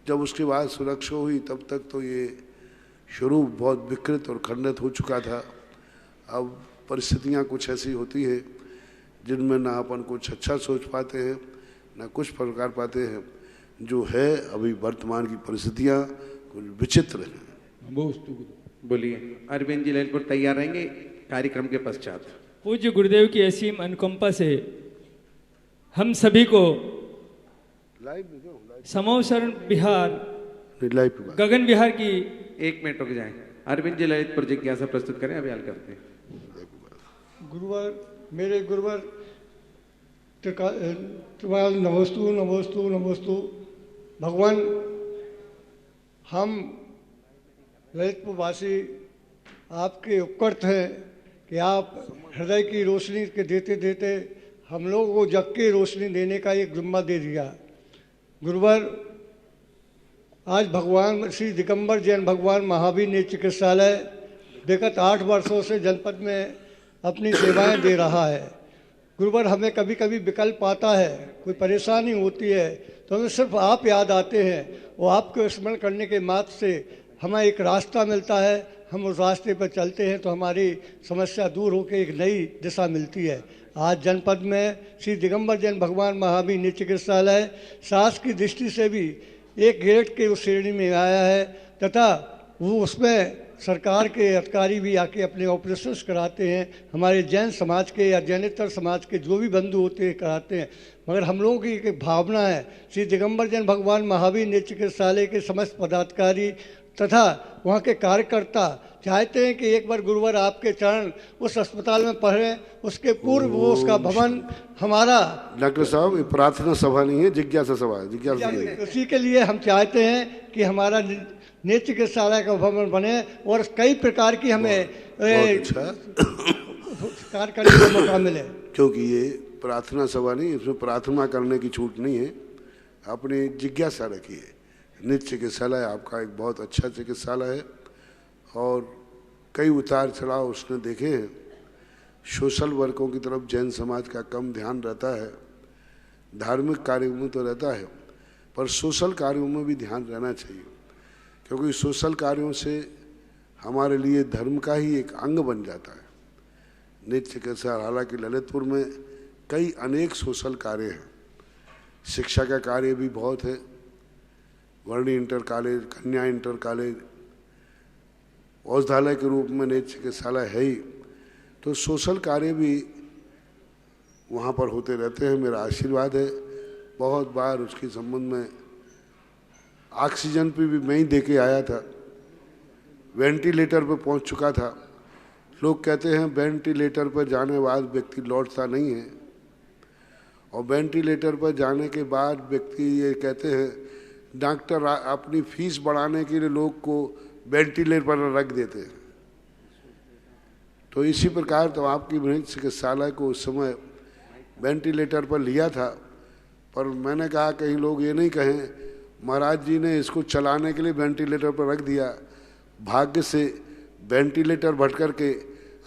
जब उसके बाद सुरक्षा हुई तब तक तो ये शुरू बहुत विकृत और खंडित हो चुका था। अब परिस्थितियां कुछ ऐसी होती है जिनमें ना अपन कुछ अच्छा सोच पाते हैं ना कुछ प्रकार पाते हैं। जो है अभी वर्तमान की परिस्थितियां कुछ विचित्र हैं। बोलिए अरविंद जी ललितपुर तैयार रहेंगे कार्यक्रम के पश्चात। पूज्य गुरुदेव की असीम अनुकंपा से हम सभी को समोसरण बिहार गगन बिहार की 1 मिनट रुक जाएं। अरविंद जी ललितपुर जिज्ञासा प्रस्तुत करें, अभी हल करते हैं। गुरुवर मेरे गुरुवर त्रिकाल नमोस्तु नमोस्तु नमोस्तु। भगवान हम ललितपुर वासी आपके उपकृत हैं कि आप हृदय की रोशनी के देते देते हम लोगों को जग की रोशनी देने का एक जिम्मा दे दिया। गुरुवर आज भगवान श्री दिगंबर जैन भगवान महावीर नेत्र चिकित्सालय विगत 8 वर्षों से जनपद में अपनी सेवाएं दे रहा है। गुरुवर हमें कभी कभी विकल्प आता है, कोई परेशानी होती है तो हमें सिर्फ आप याद आते हैं और आपको स्मरण करने के मात्र से हमें एक रास्ता मिलता है। हम उस रास्ते पर चलते हैं तो हमारी समस्या दूर होकर एक नई दिशा मिलती है। आज जनपद में श्री दिगंबर जैन भगवान महावीर नेत्र चिकित्सालय स्वास्थ्य की दृष्टि से भी एक ग्रेड के उस श्रेणी में आया है तथा वो उसमें सरकार के अधिकारी भी आके अपने ऑपरेशन कराते हैं। हमारे जैन समाज के या जैनेतर समाज के जो भी बंधु होते हैं कराते हैं। मगर हम लोगों की एक भावना है, श्री दिगंबर जैन भगवान महावीर नेत्र चिकित्सालय के समस्त पदाधिकारी तथा वहाँ के कार्यकर्ता चाहते हैं कि एक बार गुरुवर आपके चरण उस अस्पताल में पढ़े, उसके पूर्व वो उसका भवन हमारा। डॉक्टर साहब ये प्रार्थना सभा नहीं है, जिज्ञासा सभा है। जिज्ञासा उसी के लिए हम चाहते हैं कि हमारा नेत्र चिकित्सालय का भवन बने और कई प्रकार की हमें कार्य करने का मौका मिले। क्योंकि ये प्रार्थना सभा नहीं, इसमें प्रार्थना करने की छूट नहीं है। अपनी जिज्ञासा रखिए। नेत्र चिकित्सालय आपका एक बहुत अच्छा चिकित्सालय है और कई उतार चढ़ाव उसने देखे हैं। सोशल वर्कों की तरफ जैन समाज का कम ध्यान रहता है, धार्मिक कार्यों में तो रहता है पर सोशल कार्यों में भी ध्यान रहना चाहिए, क्योंकि सोशल कार्यों से हमारे लिए धर्म का ही एक अंग बन जाता है। नेत्र चिकित्सालय हालांकि ललितपुर में कई अनेक सोशल कार्य हैं, शिक्षा का कार्य भी बहुत है, वर्णी इंटर कॉलेज, कन्या इंटर कॉलेज, औषधालय के रूप में नेत्र चिकित्सालय है ही, तो सोशल कार्य भी वहाँ पर होते रहते हैं। मेरा आशीर्वाद है। बहुत बार उसके संबंध में ऑक्सीजन पे भी मैं ही दे के आया था, वेंटिलेटर पे पहुँच चुका था। लोग कहते हैं वेंटिलेटर पर जाने बाद व्यक्ति लौटता नहीं है और वेंटिलेटर पर जाने के बाद व्यक्ति ये कहते हैं डॉक्टर अपनी फीस बढ़ाने के लिए लोग को वेंटिलेटर पर रख देते हैं। तो इसी प्रकार तो आपकी नेत्र चिकित्सालय को उस समय वेंटिलेटर पर लिया था, पर मैंने कहा कहीं लोग ये नहीं कहें महाराज जी ने इसको चलाने के लिए वेंटिलेटर पर रख दिया। भाग्य से वेंटिलेटर भटकर के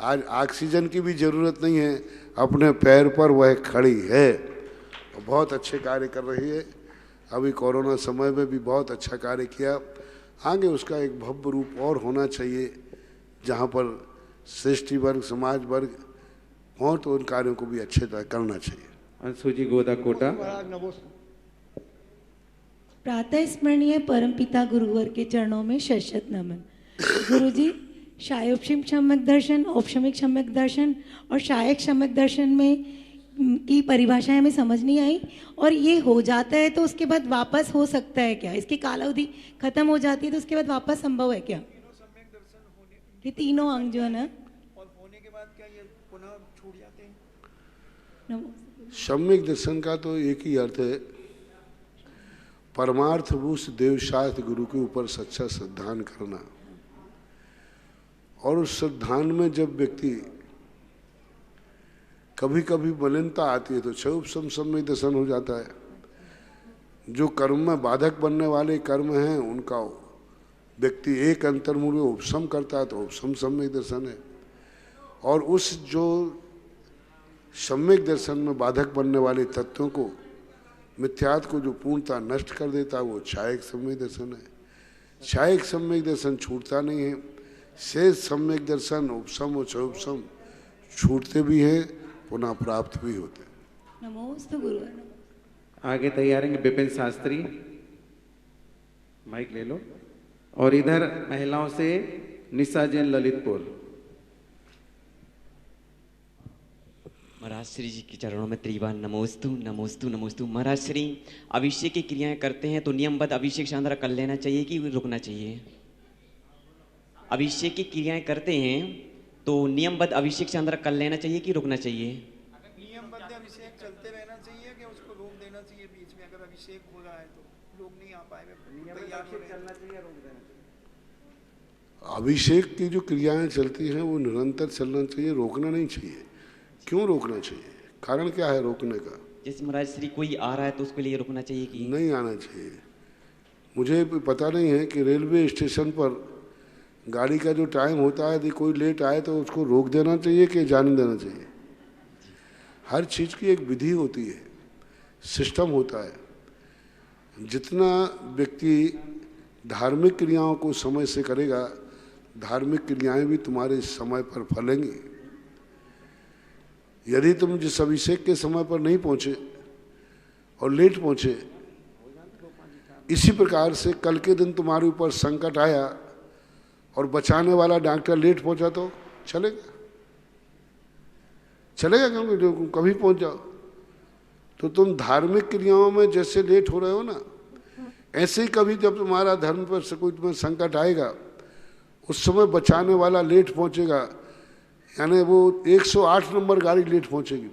आज ऑक्सीजन की भी ज़रूरत नहीं है, अपने पैर पर वह खड़ी है और बहुत अच्छे कार्य कर रही है। अभी कोरोना समय में भी बहुत अच्छा कार्य किया। आगे उसका एक भव्य रूप और होना चाहिए, जहाँ पर श्रेष्ठी वर्ग समाज वर्ग हों तो उन कार्यों को भी अच्छे तरह करना चाहिए। अंशुजी गोदा कोटा। प्रातः स्मरणीय परमपिता गुरुवर के चरणों में शत नमन। गुरुजी, शायोपशिम सम्यक दर्शन, औपशमिक सम्यक दर्शन और शायक सम्यक दर्शन में की परिभाषाएं हमें समझ नहीं आई, और ये हो जाता है तो उसके बाद वापस हो सकता है क्या? इसकी कालावधि खत्म हो जाती है तो उसके बाद वापस संभव है क्या? ये तीनों अंग जो है ना, और होने के बाद क्या ये पुनः छूट जाते हैं? सम्यक दर्शन का तो एक ही अर्थ है, परमार्थभूत देवशास्त्र गुरु के ऊपर सच्चा श्रद्धान करना। और उस ध्यान में जब व्यक्ति कभी कभी मलिनता आती है तो क्षय उपशम सम्यक दर्शन हो जाता है। जो कर्म में बाधक बनने वाले कर्म हैं उनका व्यक्ति एक अंतर्मुख में उपशम करता है तो उपशम सम्यक दर्शन है। और उस जो सम्यक दर्शन में बाधक बनने वाले तत्वों को, मिथ्यात्व को जो पूर्णता नष्ट कर देता है वो छायक सम्यक दर्शन है। छायक सम्यक दर्शन छूटता नहीं है, शेष सम्यक दर्शन उपशम और क्षयोपशम छूटते भी हैं, पुनः प्राप्त भी होते हैं। नमोस्तु गुरु। आगे तैयार हैं विपिन शास्त्री, माइक ले लो। और इधर महिलाओं से निशा जैन ललितपुर। महाराज श्री जी के चरणों में त्रिवार नमोस्तु नमोस्तु नमोस्तु। महाराज श्री, अभिषेक की क्रियाएं करते हैं तो नियमबद्ध अभिषेक शानदार कर लेना चाहिए कि रुकना चाहिए? अभिषेक की क्रियाएं करते हैं तो नियमबद्ध अभिषेक शानदार कर लेना चाहिए कि रुकना चाहिए? नियमबद्ध अभिषेक चलते रहना चाहिए कि उसको रोक देना चाहिए बीच में? अगर अभिषेक हो रहा है तो लोग नहीं आ पाएंगे, चलना चाहिए, रोक देना चाहिए? अभिषेक की जो क्रियाएं चलती हैं वो निरंतर चलना चाहिए, रोकना नहीं चाहिए। क्यों रोकना चाहिए? कारण क्या है रोकने का? जैसे महाराज श्री कोई आ रहा है तो उसके लिए रुकना चाहिए कि नहीं आना चाहिए? मुझे पता नहीं है कि रेलवे स्टेशन पर गाड़ी का जो टाइम होता है यदि कोई लेट आए तो उसको रोक देना चाहिए कि जाने देना चाहिए? हर चीज़ की एक विधि होती है, सिस्टम होता है। जितना व्यक्ति धार्मिक क्रियाओं को समय से करेगा, धार्मिक क्रियाएं भी तुम्हारे समय पर फलेंगी। यदि तुम जिस अभिषेक के समय पर नहीं पहुंचे और लेट पहुंचे, इसी प्रकार से कल के दिन तुम्हारे ऊपर संकट आया और बचाने वाला डॉक्टर लेट पहुंचा तो चलेगा? चलेगा? क्योंकि जो कभी पहुंच जाओ तो तुम धार्मिक क्रियाओं में जैसे लेट हो रहे हो ना, ऐसे ही कभी जब तुम्हारा धर्म पर कोई तुम्हें संकट आएगा उस समय बचाने वाला लेट पहुंचेगा, यानी वो 108 नंबर गाड़ी लेट पहुंचेगी।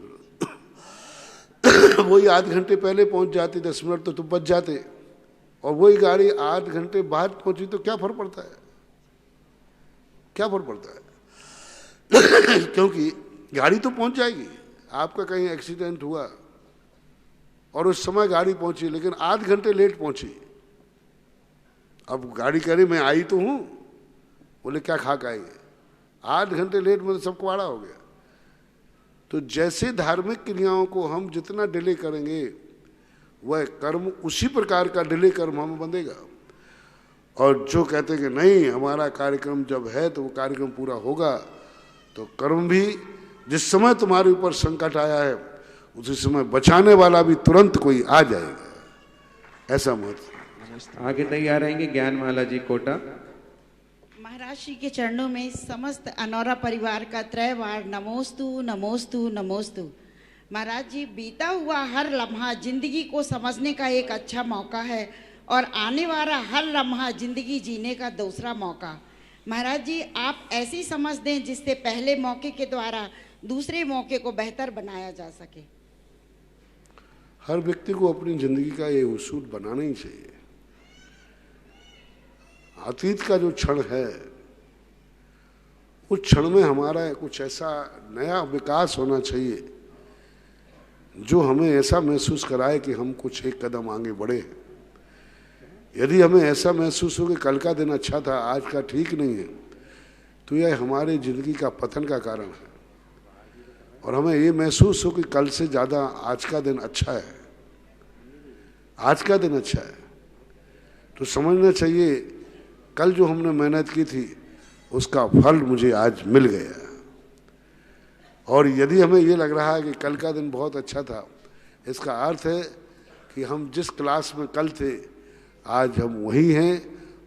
वही आध घंटे पहले पहुंच जाती, 10 मिनट तो तुम बच जाते, और वही गाड़ी आध घंटे बाद पहुंची तो क्या फर्क पड़ता है? क्या फर्क पड़ता है? क्योंकि गाड़ी तो पहुंच जाएगी। आपका कहीं एक्सीडेंट हुआ और उस समय गाड़ी पहुंची लेकिन आध घंटे लेट पहुंची, अब गाड़ी कह रही मैं आई तो हूं, बोले क्या खा के आई? 8 घंटे लेट में तो सब कुआड़ा हो गया। तो जैसे धार्मिक क्रियाओं को हम जितना डिले करेंगे वह कर्म उसी प्रकार का डिले कर्म हमें बंधेगा। और जो कहते हैं कि नहीं हमारा कार्यक्रम जब है तो वो कार्यक्रम पूरा होगा, तो कर्म भी जिस समय तुम्हारे ऊपर संकट आया है उसी समय बचाने वाला भी तुरंत कोई आ जाएगा, ऐसा मत। आगे तैयार रहेंगे ज्ञानमाला जी कोटा। महाराज श्री के चरणों में समस्त अनौरा परिवार का त्रैवार नमोस्तु नमोस्तु नमोस्तु। महाराज जी, बीता हुआ हर लम्हा जिंदगी को समझने का एक अच्छा मौका है और आने वाला हर लम्हा जिंदगी जीने का दूसरा मौका। महाराज जी, आप ऐसी समझ दें जिससे पहले मौके के द्वारा दूसरे मौके को बेहतर बनाया जा सके। हर व्यक्ति को अपनी जिंदगी का ये उसूल बनाना ही चाहिए। अतीत का जो क्षण है उस क्षण में हमारा कुछ ऐसा नया विकास होना चाहिए जो हमें ऐसा महसूस कराए कि हम कुछ एक कदम आगे बढ़े। यदि हमें ऐसा महसूस हो कि कल का दिन अच्छा था आज का ठीक नहीं है, तो यह हमारे जिंदगी का पतन का कारण है। और हमें ये महसूस हो कि कल से ज़्यादा आज का दिन अच्छा है, आज का दिन अच्छा है, तो समझना चाहिए कल जो हमने मेहनत की थी उसका फल मुझे आज मिल गया। और यदि हमें ये लग रहा है कि कल का दिन बहुत अच्छा था, इसका अर्थ है कि हम जिस क्लास में कल थे आज हम वही हैं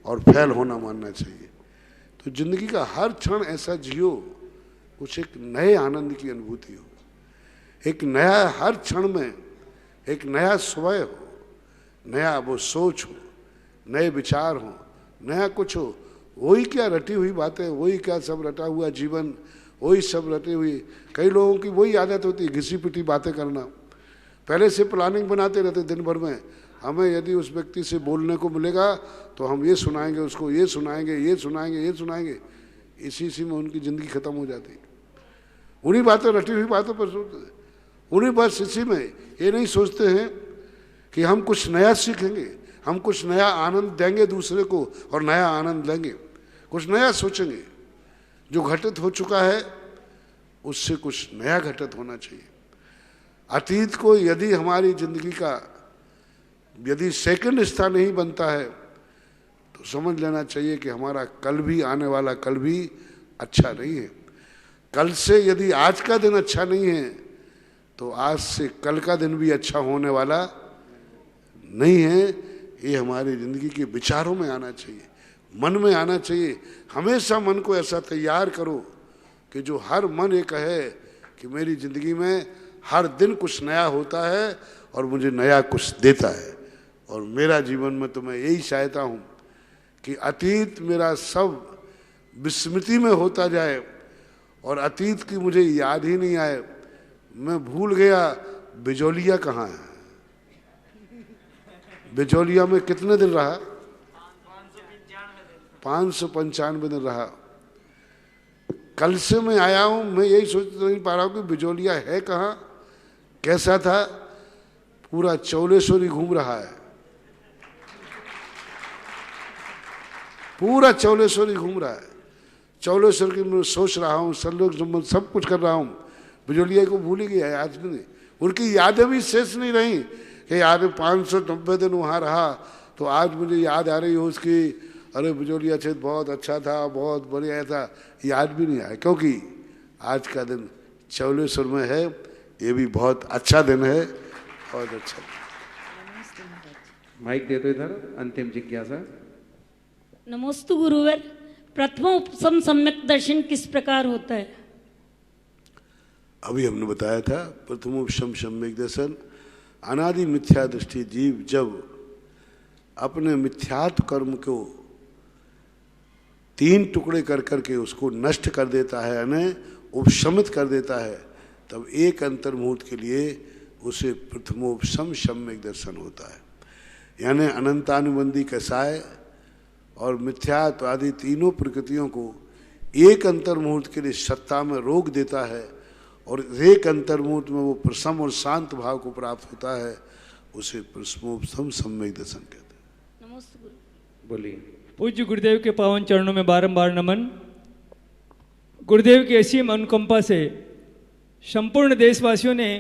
और फेल होना मानना चाहिए। तो जिंदगी का हर क्षण ऐसा जियो कुछ एक नए आनंद की अनुभूति हो, एक नया हर क्षण में एक नया स्वयं हो, नया वो सोच हो, नए विचार हो, नया कुछ हो। वही क्या रटी हुई बातें, वही क्या सब रटा हुआ जीवन, वही सब रटी हुई। कई लोगों की वही आदत होती है घिसी पिटी बातें करना, पहले से प्लानिंग बनाते रहते दिन भर में। हमें यदि उस व्यक्ति से बोलने को मिलेगा तो हम ये सुनाएंगे उसको, ये सुनाएंगे, ये सुनाएंगे, ये सुनाएंगे। इसी में उनकी ज़िंदगी खत्म हो जाती। उन्हीं बातों, रटी हुई बातों पर सोचते, उन्हीं बस इसी में ये नहीं सोचते हैं कि हम कुछ नया सीखेंगे, हम कुछ नया आनंद देंगे दूसरे को और नया आनंद लेंगे, कुछ नया सोचेंगे। जो घटित हो चुका है उससे कुछ नया घटित होना चाहिए। अतीत को यदि हमारी जिंदगी का यदि सेकंड हिस्सा नहीं बनता है तो समझ लेना चाहिए कि हमारा कल भी, आने वाला कल भी अच्छा नहीं है। कल से यदि आज का दिन अच्छा नहीं है तो आज से कल का दिन भी अच्छा होने वाला नहीं है। ये हमारी ज़िंदगी के विचारों में आना चाहिए, मन में आना चाहिए। हमेशा मन को ऐसा तैयार करो कि जो हर मन ये कहे कि मेरी ज़िंदगी में हर दिन कुछ नया होता है और मुझे नया कुछ देता है। और मेरा जीवन में तो मैं यही चाहता हूँ कि अतीत मेरा सब विस्मृति में होता जाए और अतीत की मुझे याद ही नहीं आए। मैं भूल गया बिजोलिया कहाँ है। बिजोलिया में कितने दिन रहा? 595 दिन रहा। कल से मैं आया हूँ, मैं यही सोच नहीं पा रहा हूँ कि बिजोलिया है कहाँ, कैसा था। पूरा चौलेश्वरी घूम रहा है, पूरा चौलेश्वरी घूम रहा है। चौलेश्वर की मैं सोच रहा हूँ, सल्लोक संबंध सब कुछ कर रहा हूँ। बिजोलिया को भूल ही गया है आज भी नहीं। उनकी यादें भी शेष नहीं रही कि याद 590 दिन वहाँ रहा तो आज मुझे याद आ रही हो उसकी, अरे बिजोलिया क्षेत्र बहुत अच्छा था, बहुत बढ़िया था। याद भी नहीं आया क्योंकि आज का दिन चौलेश्वर में है। ये भी बहुत अच्छा दिन है, बहुत अच्छा। माइक दे दो इधर। अंतिम जिज्ञासा। नमोस्तु गुरुवर, प्रथम उपसम सम्यक दर्शन किस प्रकार होता है? अभी हमने बताया था, प्रथम उपसम सम्यक दर्शन अनादि मिथ्या दृष्टि जीव जब अपने मिथ्यात्व कर्म को 3 टुकड़े कर करके उसको नष्ट कर देता है, यानी उपशमित कर देता है, तब एक अंतर्मुहूर्त के लिए उसे प्रथमोपसम सम्यक दर्शन होता है। यानी अनंतानुबंधी कसाय और मिथ्यात्व आदि तीनों प्रकृतियों को एक अंतर्मुहूर्त के लिए सत्ता में रोक देता है और एक अंतर्मुहूर्त में वो प्रसम और शांत भाव को प्राप्त होता है। उसे प्रथमोपसम सम्यक दर्शन कहते हैं। नमस्ते गुरु। बोलिए। पूज्य गुरुदेव के पावन चरणों में बारंबार नमन। गुरुदेव की असीम अनुकंपा से संपूर्ण देशवासियों ने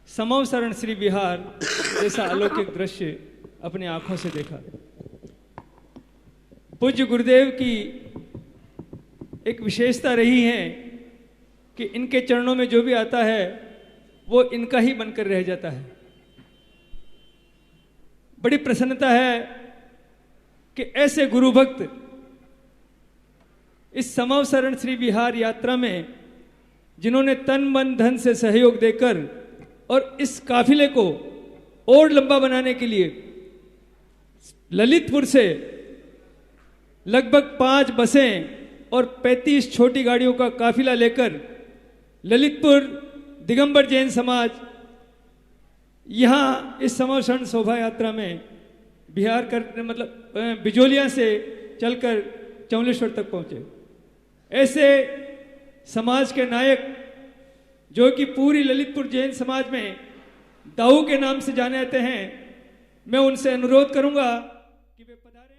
समवसरण श्री विहार जैसा अलौकिक दृश्य अपनी आंखों से देखा। पूज्य गुरुदेव की एक विशेषता रही है कि इनके चरणों में जो भी आता है वो इनका ही बनकर रह जाता है। बड़ी प्रसन्नता है कि ऐसे गुरु भक्त इस समवसरण श्री विहार यात्रा में जिन्होंने तन मन धन से सहयोग देकर और इस काफिले को और लंबा बनाने के लिए ललितपुर से लगभग 5 बसें और 35 छोटी गाड़ियों का काफिला लेकर ललितपुर दिगंबर जैन समाज यहाँ इस समवसरण शोभा यात्रा में बिहार कर मतलब बिजोलिया से चलकर चौलेश्वर तक पहुँचे। ऐसे समाज के नायक जो कि पूरी ललितपुर जैन समाज में दाऊ के नाम से जाने जाते हैं, मैं उनसे अनुरोध करूंगा कि वे पधारें।